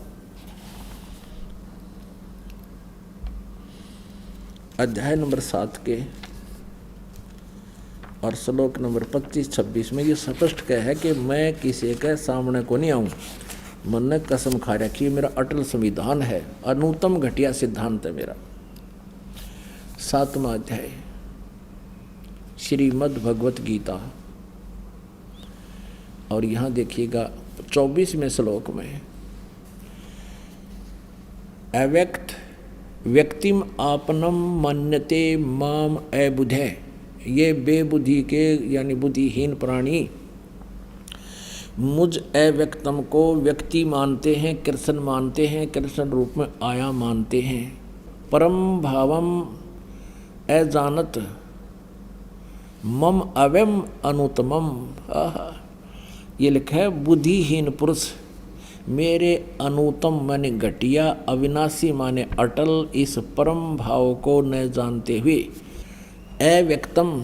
अध्याय नंबर 7 के और श्लोक नंबर 25-26 में ये स्पष्ट कह है कि मैं किसी के सामने को नहीं आऊँ। मन ने कसम खा रखी, मेरा अटल संविधान है, अनुत्तम घटिया सिद्धांत है मेरा। 7वां अध्याय श्रीमद् भगवत गीता, और यहाँ देखिएगा 24वें श्लोक में, अव्यक्त व्यक्तिम आपनम मन्यते माम अबुधे, ये बेबुद्धि के यानी बुद्धिहीन प्राणी मुझ अव्यक्तम को व्यक्ति मानते हैं, कृष्ण मानते हैं, कृष्ण रूप में आया मानते हैं। परम भावम अजानत मम अव्यम अनुतमम, ये लिखा है बुद्धिहीन पुरुष मेरे अनुतम माने घटिया, अविनाशी माने अटल, इस परम भाव को न जानते हुए, अव्यक्तम,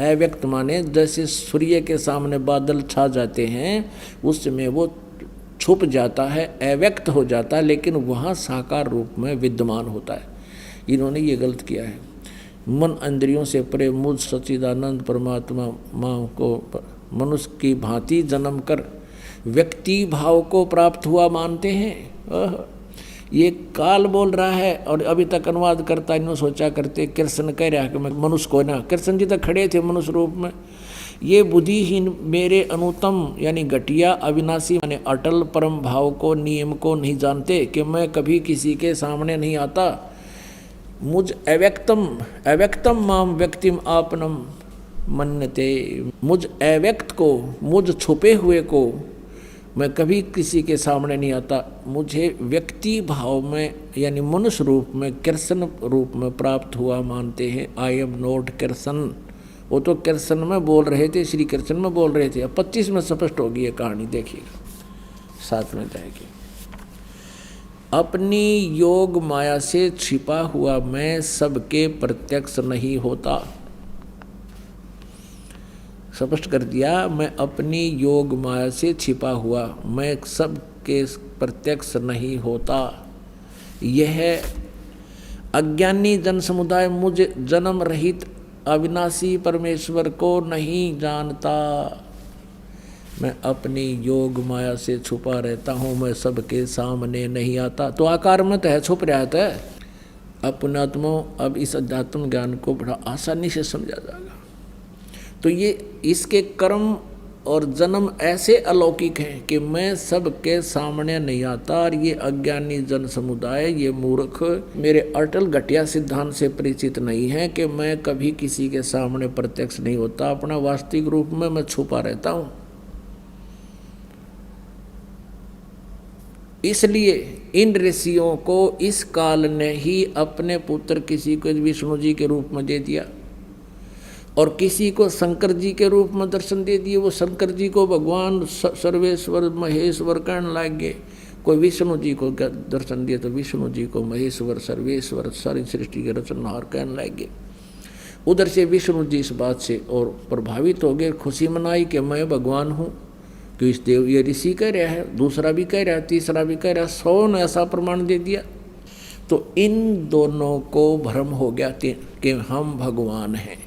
अव्यक्त माने जैसे सूर्य के सामने बादल छा जाते हैं उसमें वो छुप जाता है, अव्यक्त हो जाता है, लेकिन वहाँ साकार रूप में विद्यमान होता है। इन्होंने ये गलत किया है। मन इंद्रियों से परे मुझ सच्चिदानंद परमात्मा माँ को मनुष्य की भांति जन्म कर व्यक्ति भाव को प्राप्त हुआ मानते हैं। ये काल बोल रहा है और अभी तक अनुवाद करता इन्हों सोचा करते कृष्ण कह रहा है कि मैं मनुष्य को ना, कृष्ण जी तक खड़े थे मनुष्य रूप में। ये बुद्धिहीन मेरे अनुतम यानी घटिया, अविनाशी यानी अटल परम भाव को, नियम को नहीं जानते कि मैं कभी किसी के सामने नहीं आता। मुझ अव्यक्तम, अव्यक्तम माम व्यक्तिम आपनम मन्यते, मुझ अव्यक्त को, मुझ छुपे हुए को मैं कभी किसी के सामने नहीं आता। मुझे व्यक्ति भाव में यानी मनुष्य रूप में, कृष्ण रूप में प्राप्त हुआ मानते हैं। आई एम नॉट कृष्ण, वो तो कृष्ण में बोल रहे थे, श्री कृष्ण में बोल रहे थे। अब 25 में स्पष्ट होगी ये कहानी, देखिएगा 7 में जाएगी। अपनी योग माया से छिपा हुआ मैं सबके प्रत्यक्ष नहीं होता। स्पष्ट कर दिया, मैं अपनी योग माया से छिपा हुआ मैं सबके प्रत्यक्ष नहीं होता। यह अज्ञानी जन समुदाय मुझ जन्म रहित अविनाशी परमेश्वर को नहीं जानता। मैं अपनी योग माया से छुपा रहता हूँ, मैं सबके सामने नहीं आता। तो आकार में तो है, छुप रहता है। अपनात्मा अब इस अध्यात्म ज्ञान को बड़ा आसानी से समझा जाएगा। तो ये इसके कर्म और जन्म ऐसे अलौकिक हैं कि मैं सबके सामने नहीं आता। और ये अज्ञानी जन समुदाय, ये मूर्ख मेरे अटल घटिया सिद्धांत से परिचित नहीं है कि मैं कभी किसी के सामने प्रत्यक्ष नहीं होता। अपना वास्तविक रूप में मैं छुपा रहता हूँ। इसलिए इन ऋषियों को इस काल ने ही अपने पुत्र किसी को विष्णु जी के रूप में दे दिया और किसी को शंकर जी के रूप में दर्शन दे दिए। वो शंकर जी को भगवान सर्वेश्वर महेश्वर कहने लगे। कोई विष्णु जी को दर्शन दिए तो विष्णु जी को महेश्वर सर्वेश्वर सारी सृष्टि के रचनहार कहने लगे। उधर से विष्णु जी इस बात से और प्रभावित हो गए, खुशी मनाई कि मैं भगवान हूँ। कि इस देव ये ऋषि कह रहा है, दूसरा भी कह रहा है, तीसरा भी कह रहा है, 100 ने ऐसा प्रमाण दे दिया। तो इन दोनों को भ्रम हो गया कि हम भगवान हैं।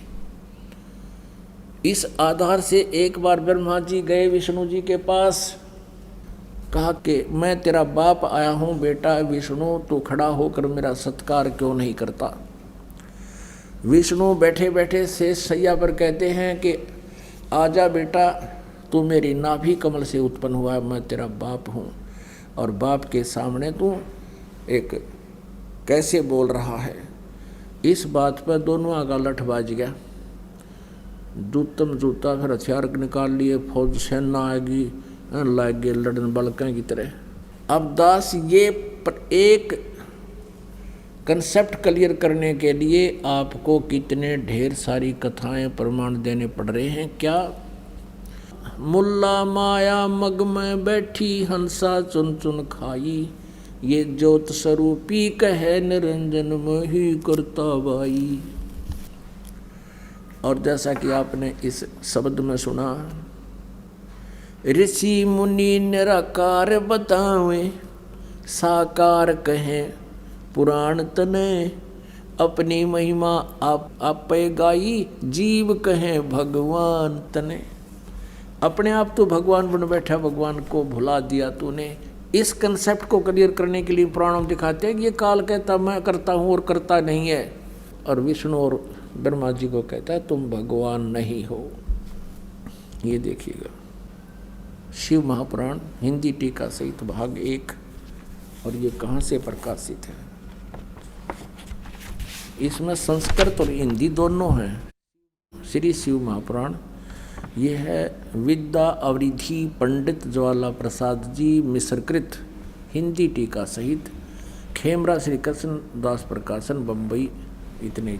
इस आधार से एक बार ब्रह्मा जी गए विष्णु जी के पास, कहा कि मैं तेरा बाप आया हूँ बेटा विष्णु, तू खड़ा होकर मेरा सत्कार क्यों नहीं करता। विष्णु बैठे बैठे शेष शैया पर कहते हैं कि आजा बेटा, तू मेरी नाभि कमल से उत्पन्न हुआ है, मैं तेरा बाप हूँ। और बाप के सामने तू एक कैसे बोल रहा है। इस बात पर दोनों का लठ बाज गया। जूतम जूता, फिर हथियार निकाल लिए, फौज सेना आएगी, लाग गए लड़न बलकें की तरह। अब दास ये एक कंसेप्ट क्लियर करने के लिए आपको कितने ढेर सारी कथाएं प्रमाण देने पड़ रहे हैं। क्या मुल्ला माया मग में बैठी, हंसा चुन चुन खाई, ये ज्योत स्वरूपी कहे निरंजन में ही करता बाई। और जैसा कि आपने इस शब्द में सुना, ऋषि मुनि निराकार बतावे, साकार कहें पुराण तने, अपनी महिमा आप गाई, जीव कहें भगवान तने। अपने आप तो भगवान बन बैठा, भगवान को भुला दिया तूने। इस कंसेप्ट को क्लियर करने के लिए पुराणों दिखाते हैं कि ये काल कहता मैं करता हूँ और करता नहीं है, और विष्णु और ब्रह्मा जी को कहता है तुम भगवान नहीं हो। ये देखिएगा शिव महापुराण हिंदी टीका सहित भाग 1, और ये कहाँ से प्रकाशित है। इसमें संस्कृत और हिंदी दोनों हैं। श्री शिव महापुराण ये है विद्या अवरिधि पंडित ज्वाला प्रसाद जी मिश्रकृत हिंदी टीका सहित, खेमरा श्री कृष्ण दास प्रकाशन बम्बई। इतने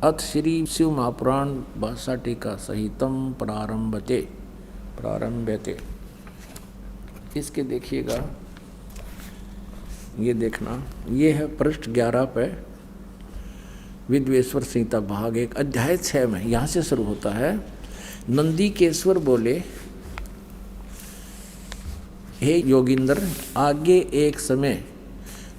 अथ श्री शिव महापुराण भाषा टीका सहितम प्रारंभते। इसके देखिएगा, ये देखना, ये है पृष्ठ 11 पे विद्वेश्वर संहिता भाग 1 अध्याय 6 में यहाँ से शुरू होता है। नंदीकेश्वर बोले, हे योगिंद्र, आगे एक समय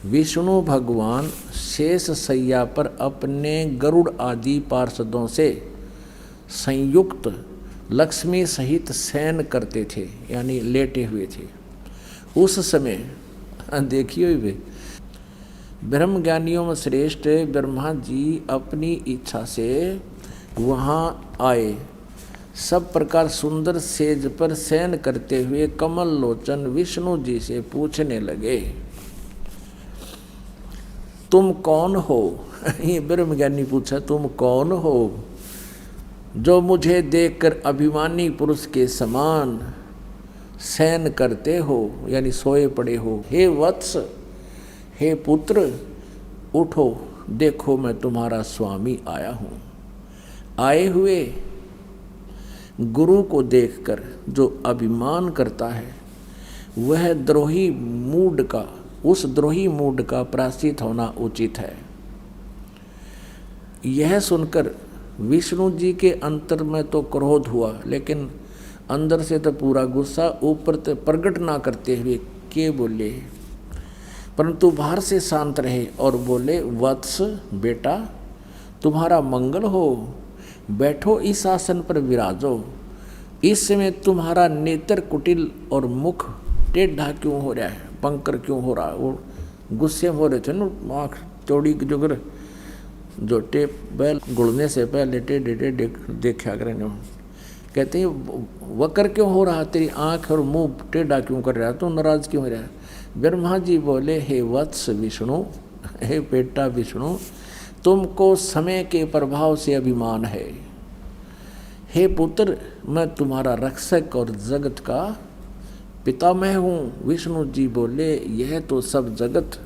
विष्णु भगवान शेष सैया पर अपने गरुड़ आदि पार्षदों से संयुक्त लक्ष्मी सहित शयन करते थे, यानी लेटे हुए थे। उस समय देखिए वे ब्रह्म ज्ञानियों में श्रेष्ठ ब्रह्मा जी अपनी इच्छा से वहाँ आए। सब प्रकार सुंदर सेज पर शयन करते हुए कमल लोचन विष्णु जी से पूछने लगे, तुम कौन हो? ये ब्रह्म ज्ञानी पूछा, तुम कौन हो जो मुझे देखकर अभिमानी पुरुष के समान शयन करते हो, यानी सोए पड़े हो। हे वत्स, हे पुत्र, उठो, देखो मैं तुम्हारा स्वामी आया हूँ। आए हुए गुरु को देखकर जो अभिमान करता है वह द्रोही मूड का, उस द्रोही मूड का प्रायश्चित होना उचित है। यह सुनकर विष्णु जी के अंतर में तो क्रोध हुआ, लेकिन अंदर से तो पूरा गुस्सा ऊपर तो प्रकट ना करते हुए के बोले, परंतु बाहर से शांत रहे और बोले, वत्स बेटा, तुम्हारा मंगल हो, बैठो इस आसन पर विराजो। इस समय तुम्हारा नेत्र कुटिल और मुख टेढ़ा क्यों हो रहा है, पंकर क्यों हो रहा है? वो गुस्से हो रहे थे ना, आँख चौड़ी जुगर जो टेप बैल गुड़ने से पहले टेढ़े देखा करें। कहते हैं वकर क्यों हो रहा, तेरी आँख और मुंह टेढ़ा क्यों कर रहा है, तो नाराज क्यों हो रहा है? ब्रह्मा जी बोले, हे वत्स विष्णु, हे बेटा विष्णु, तुमको समय के प्रभाव से अभिमान है। हे पुत्र, मैं तुम्हारा रक्षक और जगत का पितामह हूँ। विष्णु जी बोले, यह तो सब जगत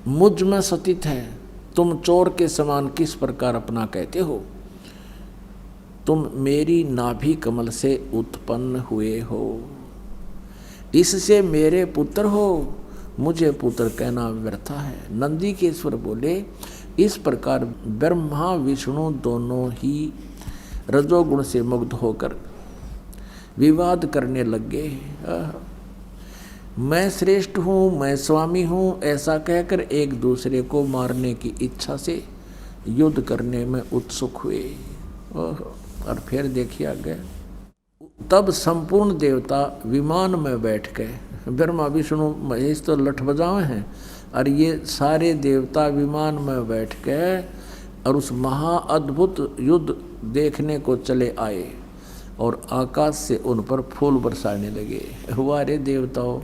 मुझ में स्थित है, तुम चोर के समान किस प्रकार अपना कहते हो? तुम मेरी नाभि कमल से उत्पन्न हुए हो, इससे मेरे पुत्र हो, मुझे पुत्र कहना व्यर्थ है। नंदीकेश्वर बोले, इस प्रकार ब्रह्मा विष्णु दोनों ही रजोगुण से मुग्ध होकर विवाद करने लगे। मैं श्रेष्ठ हूँ, मैं स्वामी हूँ, ऐसा कहकर एक दूसरे को मारने की इच्छा से युद्ध करने में उत्सुक हुए। और फिर देखिए आगे, तब संपूर्ण देवता विमान में बैठ गए। ब्रह्मा विष्णु महेश तो लठ बजावे हैं, और ये सारे देवता विमान में बैठ गए और उस महाअद्भुत युद्ध देखने को चले आए, और आकाश से उन पर फूल बरसाने लगे। वारे देवताओं,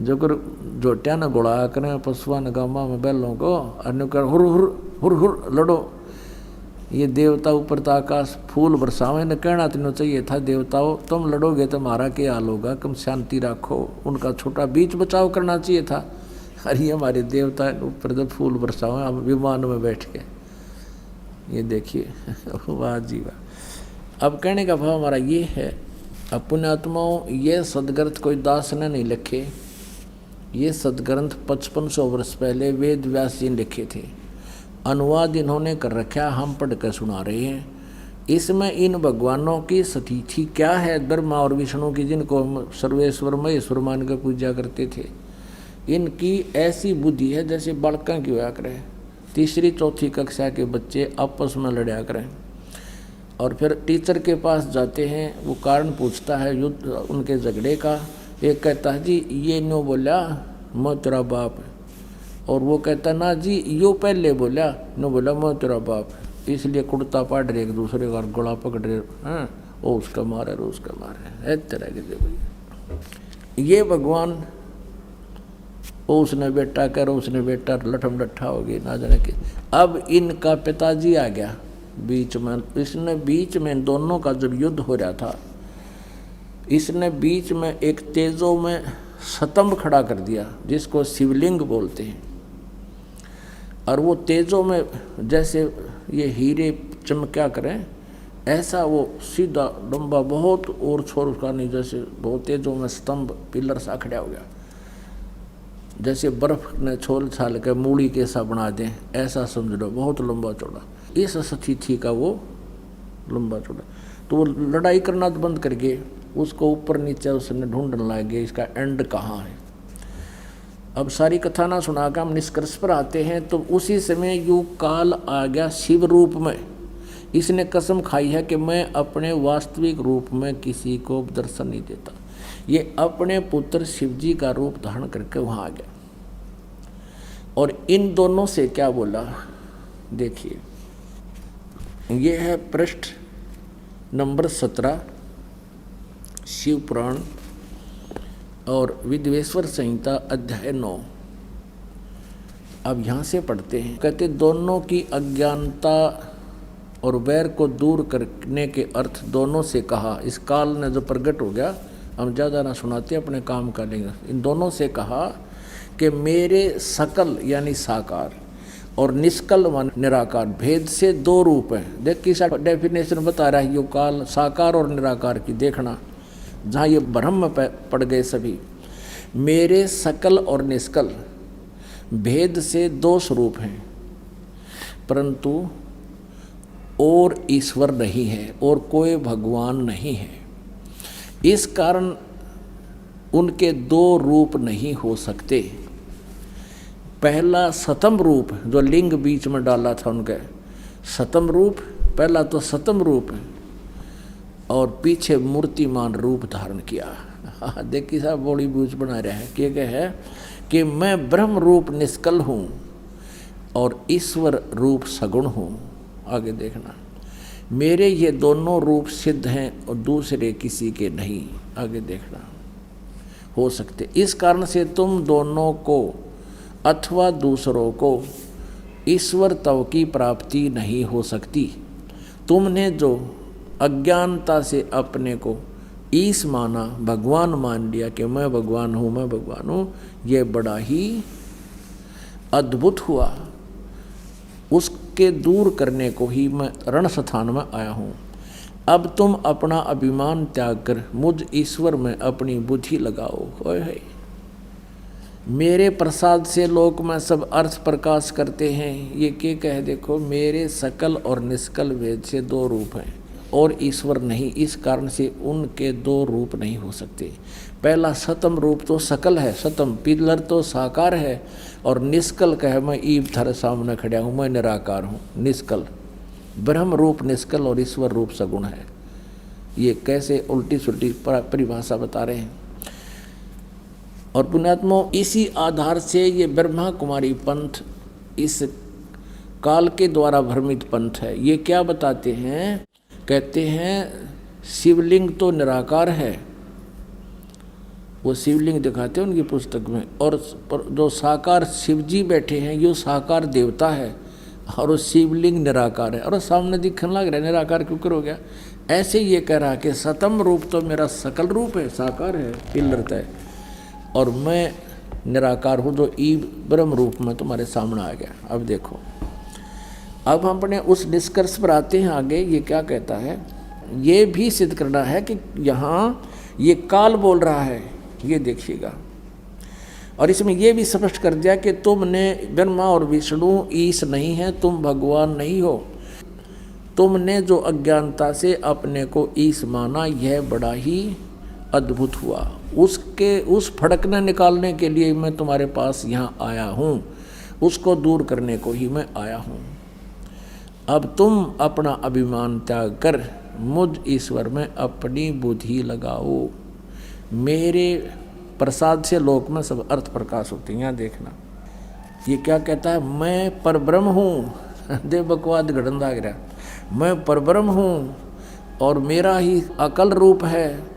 जो कर जोटिया न गोड़ा करें पशुआ न गामा में बैलों को अन्य कर हुर हुर हुर हुर लड़ो। ये देवता ऊपर तो आकाश फूल बरसावे न कहना तीनों चाहिए था देवताओं तुम लड़ोगे तो हमारा क्या हाल होगा, कम शांति रखो, उनका छोटा बीच बचाव करना चाहिए था। अरे हमारे देवता ऊपर तो फूल बरसावे अब विमान में बैठ के, ये देखिए वाह जी वाह। अब कहने का भाव हमारा ये है, पुण्यात्माओं ये सदग्रंथ कोई दास ने नहीं लिखे, ये सदग्रंथ 5500 वर्ष पहले वेद व्यास जी ने लिखे थे। अनुवाद इन्होंने कर रखा, हम पढ़ कर सुना रहे हैं। इसमें इन भगवानों की स्थिति क्या है, ब्रह्मा और विष्णु की जिनको हम सर्वेश्वर महेश्वर मान कर पूजा करते थे, इनकी ऐसी बुद्धि है जैसे बालकों की हुआ करे। तीसरी चौथी कक्षा के बच्चे आपस में लड़ा करें और फिर टीचर के पास जाते हैं, वो कारण पूछता है युद्ध उनके झगड़े का। एक कहता है जी ये नो बोला मैं तेरा बाप है, और वो कहता ना जी यो पहले बोला नो बोला मैं तेरा बाप है, इसलिए कुर्ता पाड़ रहे एक दूसरे का गला पकड़ रहे हैं, वो उसका मारे रो उसका मारे इस तरह के भैया। ये भगवान वो उसने बेटा करो उसने बेटा लठम लट्ठा हो गई ना जाने के। अब इनका पिताजी आ गया बीच में, इसने बीच में दोनों का जब युद्ध हो रहा था, इसने बीच में एक तेजो में स्तंभ खड़ा कर दिया जिसको शिवलिंग बोलते हैं, और वो तेजो में जैसे ये हीरे चमक्या करें ऐसा वो सीधा लंबा बहुत और छोर का नहीं, जैसे बहुत तेजों में स्तंभ पिलर सा खड़ा हो गया, जैसे बर्फ ने छोल छाल के मूड़ी के सा बना दें ऐसा समझ लो, बहुत लंबा चौड़ा। इस स्थिति का वो लंबा चौड़ा, तो वो लड़ाई करना तो बंद करके उसको ऊपर नीचे उसने ढूंढने लगे इसका एंड कहाँ है। अब सारी कथा ना सुनाकर हम निष्कर्ष पर आते हैं। तो उसी समय युग काल आ गया शिव रूप में। इसने कसम खाई है कि मैं अपने वास्तविक रूप में किसी को दर्शन नहीं देता। ये अपने पुत्र शिव जी का रूप धारण करके वहाँ आ गया, और इन दोनों से क्या बोला देखिए, ये है पृष्ठ नंबर 17 शिव पुराण और विद्वेश्वर संहिता अध्याय 9। अब यहाँ से पढ़ते हैं। कहते दोनों की अज्ञानता और वैर को दूर करने के अर्थ दोनों से कहा। इस काल ने जो प्रकट हो गया, हम ज़्यादा ना सुनाते अपने काम का लेंगे। इन दोनों से कहा कि मेरे सकल यानी साकार और निष्कल व निराकार भेद से दो रूप हैं। देख किस डेफिनेशन बता रहा है यो काल, साकार और निराकार की देखना, जहाँ ये ब्रह्म पड़ गए सभी। मेरे सकल और निष्कल भेद से दो स्वरूप हैं, परंतु और ईश्वर नहीं है और कोई भगवान नहीं है। इस कारण उनके दो रूप नहीं हो सकते। पहला सतम रूप जो लिंग बीच में डाला था उनके, सतम रूप पहला तो सतम रूप है, और पीछे मूर्तिमान रूप धारण किया। देखिए साहब बड़ी बूझ बना रहा है क्या है कि मैं ब्रह्म रूप निष्कल हूँ और ईश्वर रूप सगुण हूँ। आगे देखना, मेरे ये दोनों रूप सिद्ध हैं और दूसरे किसी के नहीं। आगे देखना हो सकते। इस कारण से तुम दोनों को अथवा दूसरों को ईश्वर तव की प्राप्ति नहीं हो सकती। तुमने जो अज्ञानता से अपने को ईश माना, भगवान मान लिया कि मैं भगवान हूँ मैं भगवान हूँ, ये बड़ा ही अद्भुत हुआ। उसके दूर करने को ही मैं रण स्थान में आया हूँ। अब तुम अपना अभिमान त्याग कर मुझ ईश्वर में अपनी बुद्धि लगाओ। होए मेरे प्रसाद से लोक में सब अर्थ प्रकाश करते हैं। ये क्या कहे देखो, मेरे सकल और निष्कल भेद से दो रूप हैं और ईश्वर नहीं, इस कारण से उनके दो रूप नहीं हो सकते। पहला सतम रूप तो सकल है, सतम पिलर तो साकार है, और निष्कल कहे मैं ईब थारे सामने खड़ा हूँ, मैं निराकार हूँ। निष्कल ब्रह्म रूप निष्कल और ईश्वर रूप सगुण है। ये कैसे उल्टी सुल्टी परिभाषा बता रहे हैं। और पुण्यात्मा इसी आधार से ये ब्रह्मा कुमारी पंथ इस काल के द्वारा भ्रमित पंथ है। ये क्या बताते हैं, कहते हैं शिवलिंग तो निराकार है वो शिवलिंग दिखाते हैं उनकी पुस्तक में। और जो साकार शिव जी बैठे हैं ये साकार देवता है और वो शिवलिंग निराकार है। और सामने दिखने लग रहा है निराकार क्यों कर हो गया। ऐसे ये कह रहा कि सतम रूप तो मेरा सकल रूप है, साकार है, पिल्लरता है, और मैं निराकार हूँ जो ई ब्रह्म रूप में तुम्हारे सामने आ गया। अब देखो, अब हम अपने उस निष्कर्ष पर आते हैं आगे। ये क्या कहता है, ये भी सिद्ध करना है कि यहाँ ये काल बोल रहा है, ये देखिएगा। और इसमें ये भी स्पष्ट कर दिया कि तुमने ब्रह्मा और विष्णु ईश नहीं है, तुम भगवान नहीं हो। तुमने जो अज्ञानता से अपने को ईश माना यह बड़ा ही अद्भुत हुआ। उसके उस फड़कने निकालने के लिए मैं तुम्हारे पास यहाँ आया हूँ, उसको दूर करने को ही मैं आया हूँ। अब तुम अपना अभिमान त्याग कर मुझ ईश्वर में अपनी बुद्धि लगाओ। मेरे प्रसाद से लोक में सब अर्थ प्रकाश होते हैं। यहाँ देखना ये क्या कहता है, मैं परब्रह्म हूँ। देव बकवाद घड़न लाग रहा, मैं परब्रह्म हूँ और मेरा ही अकल रूप है।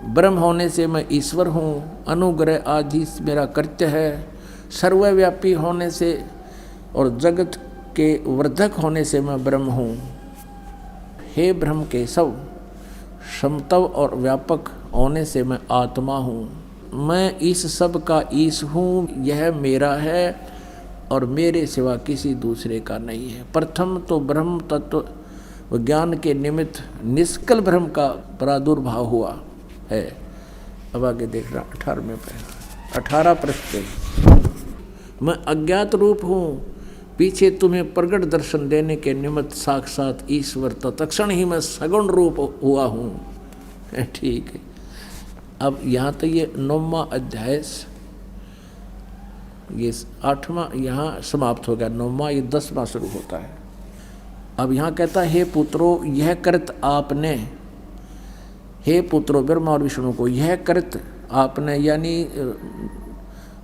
ब्रह्म होने से मैं ईश्वर हूँ, अनुग्रह आदि मेरा कृत्य है। सर्वव्यापी होने से और जगत के वर्धक होने से मैं ब्रह्म हूँ। हे ब्रह्म केशव, समतव और व्यापक होने से मैं आत्मा हूँ। मैं इस सब का ईश हूँ, यह मेरा है और मेरे सिवा किसी दूसरे का नहीं है। प्रथम तो ब्रह्म तत्व ज्ञान के निमित्त निष्कल ब्रह्म का प्रादुर्भाव हुआ है। अब आगे देखना 18वें पे 18 पृष्ठ। मैं अज्ञात रूप हूँ, पीछे तुम्हें प्रगट दर्शन देने के निमित्त साक्षात ईश्वर तत्क्षण ही मैं सगुण रूप हुआ हूँ। ठीक है, अब यहाँ तो ये 9वां अध्याय, ये 8वां यहाँ समाप्त हो गया। 9वां, ये 10वां शुरू होता है। अब यहाँ कहता है, हे पुत्रो यह कृत आपने, हे पुत्रो ब्रह्मा और विष्णु को यह कृत आपने, यानी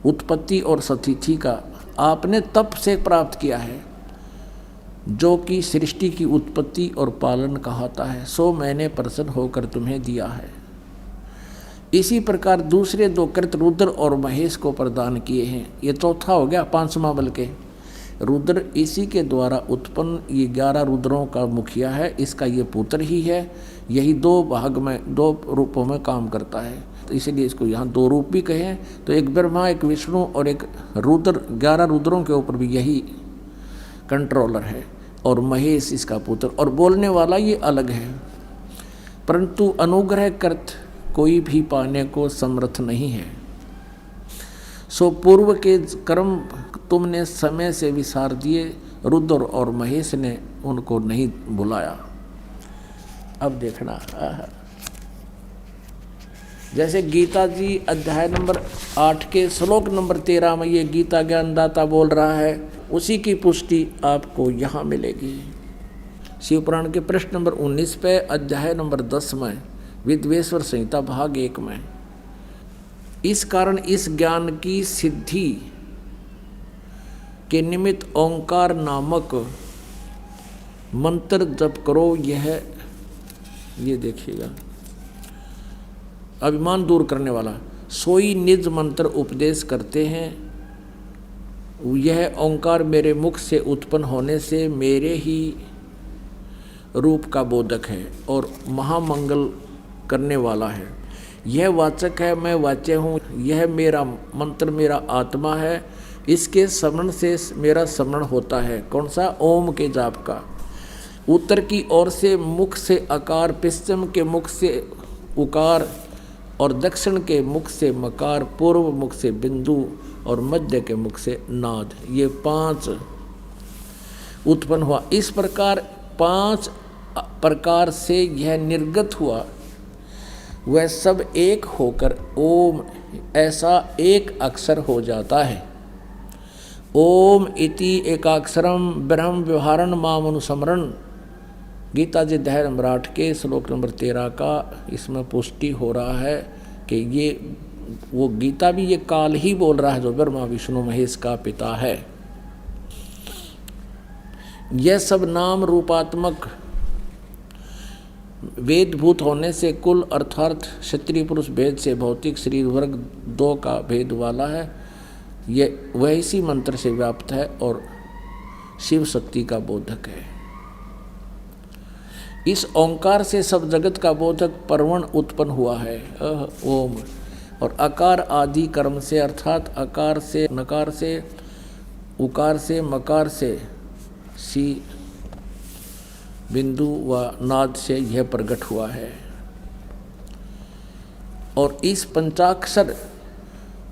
उत्पत्ति और स्थिति का आपने तप से प्राप्त किया है, जो कि सृष्टि की उत्पत्ति और पालन कहता है, सो मैंने प्रसन्न होकर तुम्हें दिया है। इसी प्रकार दूसरे 2 कृत रुद्र और महेश को प्रदान किए हैं। ये चौथा हो गया, 5वां बल्कि रुद्र इसी के द्वारा उत्पन्न, ये 11 रुद्रों का मुखिया है, इसका ये पुत्र ही है। यही 2 भाग में 2 रूपों में काम करता है, तो इसीलिए इसको यहाँ 2 रूप भी कहे। तो एक ब्रह्मा, एक विष्णु और एक रुद्र, 11 रुद्रों के ऊपर भी यही कंट्रोलर है। और महेश इसका पुत्र, और बोलने वाला ये अलग है। परंतु अनुग्रह कर्त कोई भी पाने को समर्थ नहीं है। सो पूर्व के कर्म तुमने समय से विसार दिए, रुद्र और महेश ने उनको नहीं बुलाया। अब देखना, जैसे गीता जी अध्याय नंबर 8 के श्लोक नंबर 13 में ये गीता ज्ञानदाता बोल रहा है, उसी की पुष्टि आपको यहाँ मिलेगी। शिवपुराण के प्रश्न नंबर 19 पे अध्याय नंबर 10 में विद्वेश्वर संहिता भाग 1 में, इस कारण इस ज्ञान की सिद्धि के निमित्त ओंकार नामक मंत्र जप करो। ये देखिएगा, अभिमान दूर करने वाला सोई निज मंत्र उपदेश करते हैं। यह ओंकार मेरे मुख से उत्पन्न होने से मेरे ही रूप का बोधक है और महामंगल करने वाला है। यह वाचक है, मैं वाच्य हूँ। यह मेरा मंत्र मेरा आत्मा है, इसके स्मरण से मेरा स्मरण होता है। कौन सा? ओम के जाप का। उत्तर की ओर से मुख से अकार, पश्चिम के मुख से उकार और दक्षिण के मुख से मकार, पूर्व मुख से बिंदु और मध्य के मुख से नाद। ये 5 उत्पन्न हुआ। इस प्रकार 5 प्रकार से यह निर्गत हुआ। वह सब एक होकर ओम ऐसा एक अक्षर हो जाता है। ओम इति एकाक्षरम ब्रह्म व्यवहारण माम अनुस्मरण। गीता जी अध्याय नंबर 8 के श्लोक नंबर 13 का इसमें पुष्टि हो रहा है कि ये वो गीता भी ये काल ही बोल रहा है जो ब्रह्मा विष्णु महेश का पिता है। यह सब नाम रूपात्मक वेदभूत होने से कुल अर्थात क्षत्रिय पुरुष भेद से भौतिक शरीर वर्ग 2 का भेद वाला है। ये वह इसी मंत्र से व्याप्त है और शिव शक्ति का बोधक है। इस ओंकार से सब जगत का बोधक परवण उत्पन्न हुआ है, ओम। और अकार आदि कर्म से अर्थात अकार से, नकार से, उकार से, मकार से, सी बिंदु व नाद से यह प्रकट हुआ है। और इस पंचाक्षर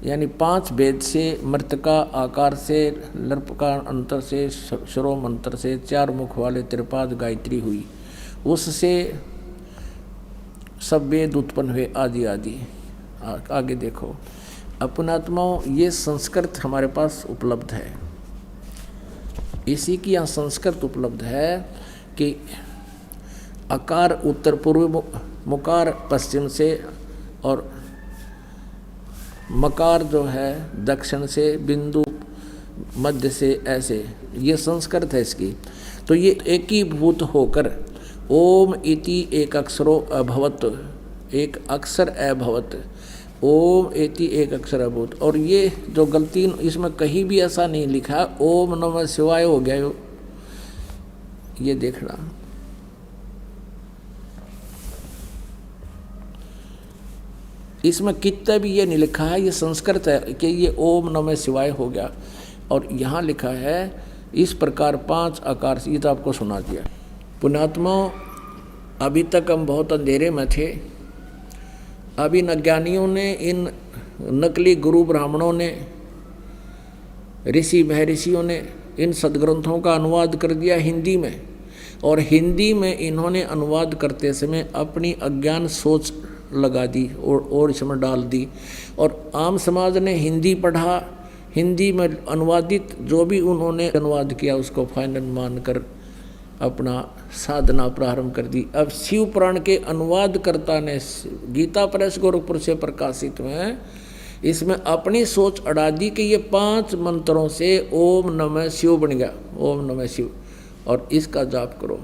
यानी 5 वेद से, मृतका आकार से, लर्पका अंतर से, श्रो मंत्र से 4 मुख वाले त्रिपाद गायत्री हुई, उससे सब वेद उत्पन्न हुए आदि आदि। आगे देखो, अपनात्माओं, ये संस्कृत हमारे पास उपलब्ध है। इसी की यहाँ संस्कृत उपलब्ध है कि अकार उत्तर पूर्व, मुकार पश्चिम से और मकार जो है दक्षिण से, बिंदु मध्य से, ऐसे ये संस्कृत है इसकी। तो ये एकीभूत होकर ओम इति एक अक्षरो अभवत, एक अक्षर अभवत, ओम इति एक अक्षर अभूत। और ये जो गलती इसमें कहीं भी ऐसा नहीं लिखा ओम नमः शिवाय हो गया, ये देखना। इसमें कितना भी ये नहीं लिखा है, ये संस्कृत है कि ये ओम नमः शिवाय हो गया। और यहाँ लिखा है इस प्रकार 5 आकार से, ये तो आपको सुना दिया। पुण्यात्मा, अभी तक हम बहुत अंधेरे में थे। अभी इन अज्ञानियों ने, इन नकली गुरु ब्राह्मणों ने, ऋषि महर्षियों ने इन सदग्रंथों का अनुवाद कर दिया हिंदी में। और हिंदी में इन्होंने अनुवाद करते समय अपनी अज्ञान सोच लगा दी और इसमें डाल दी। और आम समाज ने हिंदी पढ़ा, हिंदी में अनुवादित जो भी उन्होंने अनुवाद किया उसको फाइनल मानकर अपना साधना प्रारंभ कर दी। अब शिव पुराण के अनुवादकर्ता ने गीता प्रेस गोरखपुर से प्रकाशित में इसमें अपनी सोच अड़ा दी कि ये 5 मंत्रों से ओम नमः शिव बन गया, ओम नमः शिव, और इसका जाप करो।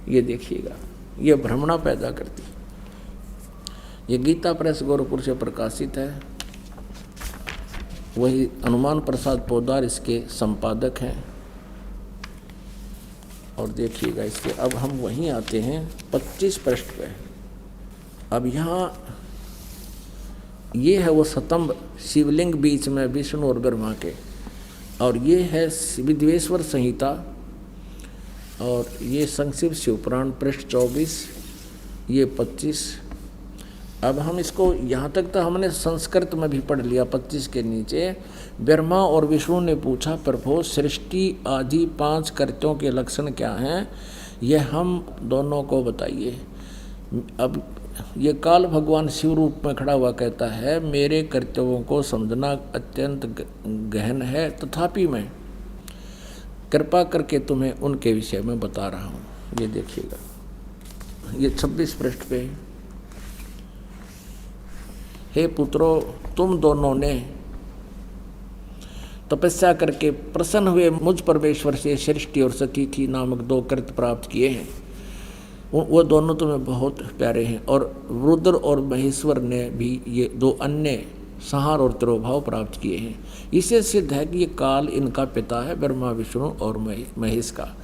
ये देखिएगा, ये भ्रमणा पैदा करती। ये गीता प्रेस गोरखपुर से प्रकाशित है। वही हनुमान प्रसाद पोदार इसके संपादक हैं। और देखिएगा इसके, अब हम वहीं आते हैं 25 पृष्ठ पे। अब यहाँ ये है वो स्तंभ शिवलिंग बीच में विष्णु और ब्रह्मा के, और ये है विद्वेश्वर संहिता, और ये संक्षिप्त शिवपुराण पृष्ठ 24, ये 25। अब हम इसको यहाँ तक तो हमने संस्कृत में भी पढ़ लिया। 25 के नीचे ब्रह्मा और विष्णु ने पूछा, प्रभु सृष्टि आदि 5 कर्तव्यों के लक्षण क्या हैं, ये हम दोनों को बताइए। अब ये काल भगवान शिव रूप में खड़ा हुआ कहता है, मेरे कर्तव्यों को समझना अत्यंत गहन है, तथापि मैं कृपा करके तुम्हें उनके विषय में बता रहा हूँ। ये देखिएगा, ये 26 पृष्ठ पे। हे पुत्रों, तुम दोनों ने तपस्या करके प्रसन्न हुए मुझ परमेश्वर से सृष्टि और सतीथि नामक 2 कृत्य प्राप्त किए हैं। वो दोनों तुम्हें बहुत प्यारे हैं। और रुद्र और महेश्वर ने भी ये 2 अन्य संहार और तिरोभाव प्राप्त किए हैं। इससे सिद्ध है कि ये काल इनका पिता है, ब्रह्मा विष्णु और महेश का।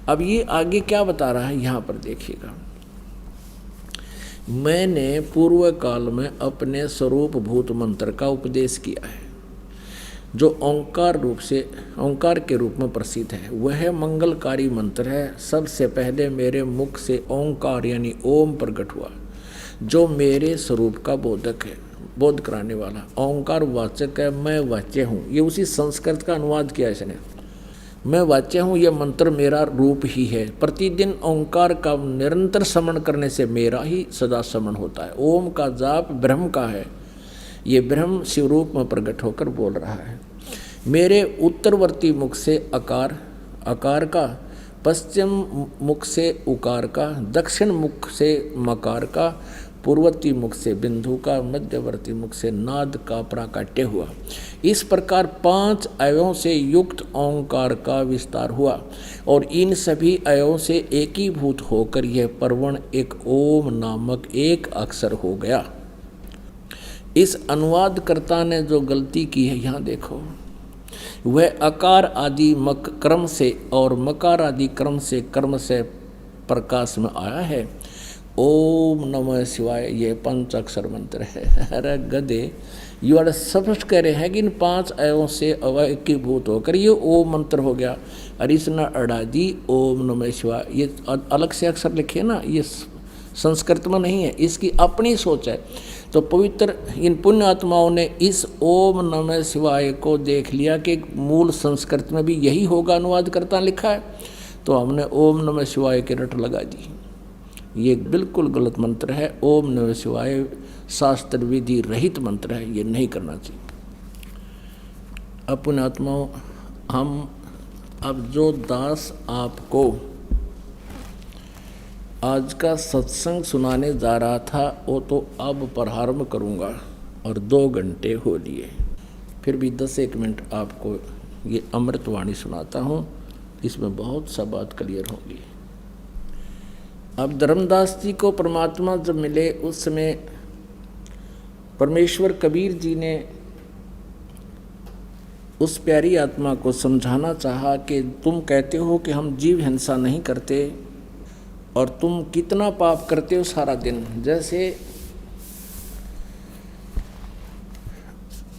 अब ये आगे क्या बता रहा है यहाँ पर देखिएगा। मैंने पूर्व काल में अपने स्वरूप भूत मंत्र का उपदेश किया है, जो ओंकार रूप से, ओंकार के रूप में प्रसिद्ध है। वह मंगलकारी मंत्र है। सबसे पहले मेरे मुख से ओंकार यानी ओम प्रकट हुआ, जो मेरे स्वरूप का बोधक है, बोध कराने वाला। ओंकार वाचक है, मैं वाच्य हूँ। ये उसी संस्कृत का अनुवाद किया इसने। मैं वाच्य हूँ, यह मंत्र मेरा रूप ही है। प्रतिदिन ओंकार का निरंतर स्मरण करने से मेरा ही सदा स्मरण होता है। ओम का जाप ब्रह्म का है। ये ब्रह्म शिव रूप में प्रकट होकर बोल रहा है। मेरे उत्तरवर्ती मुख से अकार, अकार का, पश्चिम मुख से उकार का, दक्षिण मुख से मकार का, पूर्ववर्ती मुख से बिंदु का, मध्यवर्ती मुख से नाद का प्राकट्य हुआ। इस प्रकार 5 अवयों से युक्त ओंकार का विस्तार हुआ और इन सभी अवयों से एकीभूत होकर यह परवण एक ओम नामक एक अक्षर हो गया। इस अनुवादकर्ता ने जो गलती की है यहाँ देखो, वह अकार आदि क्रम से और मकार आदि क्रम से कर्म से प्रकाश में आया है। ओम नमः शिवाय ये 5 अक्षर मंत्र है। अरे गधे, यू आर स्पष्ट कह रहे हैं कि इन 5 अयों से एकीभूत होकर ये ओम मंत्र हो गया। अरिसना अड़ादी ओम नमः शिवाय, ये अलग से अक्षर लिखे ना, ये संस्कृत में नहीं है, इसकी अपनी सोच है। तो पवित्र इन पुण्य आत्माओं ने इस ओम नमः शिवाय को देख लिया कि मूल संस्कृत में भी यही होगा, अनुवादकर्ता लिखा है, तो हमने ओम नमः शिवाय के रट लगा दी। ये बिल्कुल गलत मंत्र है। ओम नमः शिवाय शास्त्र विधि रहित मंत्र है, ये नहीं करना चाहिए। अपने आत्माओं, हम अब जो दास आपको आज का सत्संग सुनाने जा रहा था वो तो अब प्रारंभ करूँगा और 2 घंटे हो लिए, फिर भी 10-1 मिनट आपको ये अमृतवाणी सुनाता हूँ, इसमें बहुत सा बात क्लियर होगी। अब धर्मदास जी को परमात्मा जब मिले उस समय परमेश्वर कबीर जी ने उस प्यारी आत्मा को समझाना चाहा कि तुम कहते हो कि हम जीव हिंसा नहीं करते और तुम कितना पाप करते हो सारा दिन। जैसे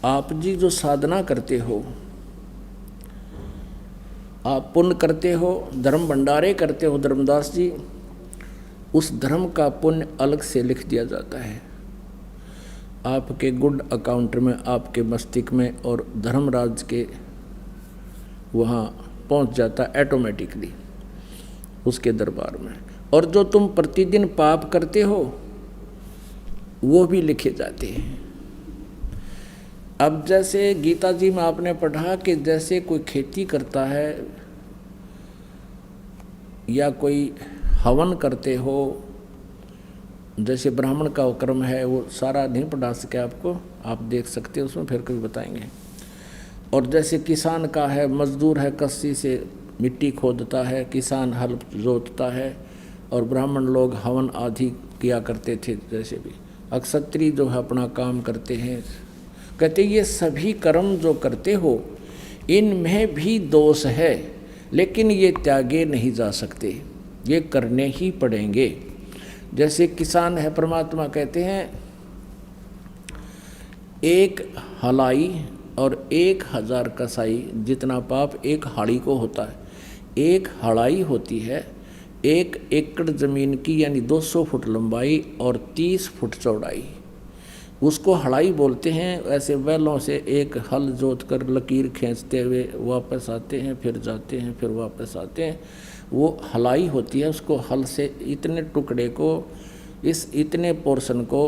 आप जी जो साधना करते हो, आप पुण्य करते हो, धर्म भंडारे करते हो धर्मदास जी, उस धर्म का पुण्य अलग से लिख दिया जाता है आपके गुड अकाउंट में, आपके मस्तिष्क में, और धर्मराज के वहाँ पहुँच जाता है ऑटोमेटिकली उसके दरबार में। और जो तुम प्रतिदिन पाप करते हो वो भी लिखे जाते हैं। अब जैसे गीता जी में आपने पढ़ा कि जैसे कोई खेती करता है या कोई हवन करते हो, जैसे ब्राह्मण का क्रम है, वो सारा नहीं पढ़ा सके आपको, आप देख सकते हो उसमें, फिर कभी बताएंगे। और जैसे किसान का है, मजदूर है कस्सी से मिट्टी खोदता है, किसान हल जोतता है, और ब्राह्मण लोग हवन आदि किया करते थे। जैसे भी अक्षत्री जो है अपना काम करते हैं। कहते ये सभी कर्म जो करते हो इनमें भी दोष है, लेकिन ये त्यागे नहीं जा सकते, ये करने ही पड़ेंगे। जैसे किसान है, परमात्मा कहते हैं 1 हलाई और 1000 कसाई जितना पाप 1 हाड़ी को होता है। 1 हड़ाई होती है 1 एकड़ ज़मीन की, यानी 200 फुट लंबाई और 30 फुट चौड़ाई, उसको हड़ाई बोलते हैं। ऐसे बैलों से एक हल जोत कर लकीर खींचते हुए वापस आते हैं, फिर जाते हैं, फिर वापस आते हैं, वो हलाई होती है। उसको हल से इतने टुकड़े को, इस इतने पोर्शन को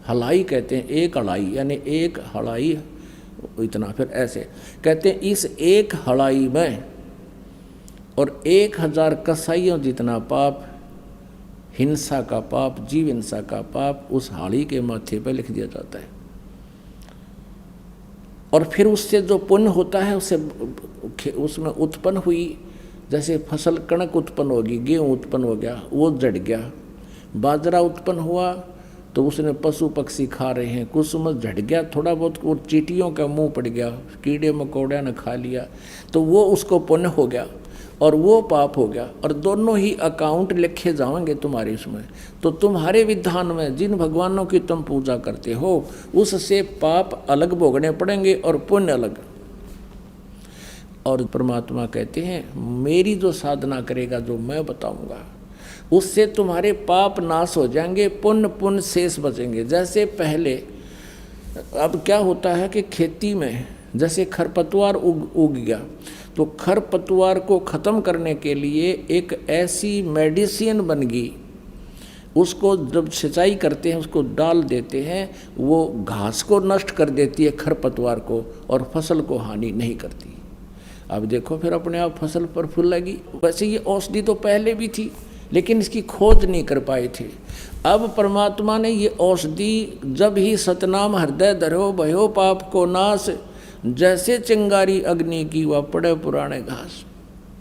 हलाई कहते हैं। 1 हड़ाई यानी 1 हड़ाई इतना, फिर ऐसे कहते हैं। इस 1 हड़ाई में और 1000 कसाइयों जितना पाप, हिंसा का पाप, जीव हिंसा का पाप उस हाड़ी के माथे पर लिख दिया जाता है। और फिर उससे जो पुण्य होता है उसमें उत्पन्न हुई, जैसे फसल कणक उत्पन्न होगी, गेहूँ उत्पन्न हो गया, वो जड़ गया, बाजरा उत्पन्न हुआ तो उसने पशु पक्षी खा रहे हैं, कुसुम झड़ गया, थोड़ा बहुत वो चींटियों का मुंह पड़ गया, कीड़े मकोड़े ने खा लिया, तो वो उसको पुण्य हो गया और वो पाप हो गया। और दोनों ही अकाउंट लिखे जाएंगे तुम्हारे उसमें। तो तुम्हारे विधान में जिन भगवानों की तुम पूजा करते हो उससे पाप अलग भोगने पड़ेंगे और पुण्य अलग। और परमात्मा कहते हैं मेरी जो साधना करेगा, जो मैं बताऊंगा, उससे तुम्हारे पाप नाश हो जाएंगे, पुण्य शेष बचेंगे। जैसे पहले, अब क्या होता है कि खेती में जैसे खरपतवार उग गया, तो खरपतवार को ख़त्म करने के लिए एक ऐसी मेडिसिन बन गई, उसको जब सिंचाई करते हैं उसको डाल देते हैं, वो घास को नष्ट कर देती है खरपतवार को, और फसल को हानि नहीं करती। अब देखो फिर अपने आप फसल पर फूल लगी। वैसे ये औषधि तो पहले भी थी, लेकिन इसकी खोज नहीं कर पाए थे। अब परमात्मा ने ये औषधि, जब ही सतनाम हृदय धरो भयो पाप को नाश, जैसे चिंगारी अग्नि की वह पड़े पुराने घास।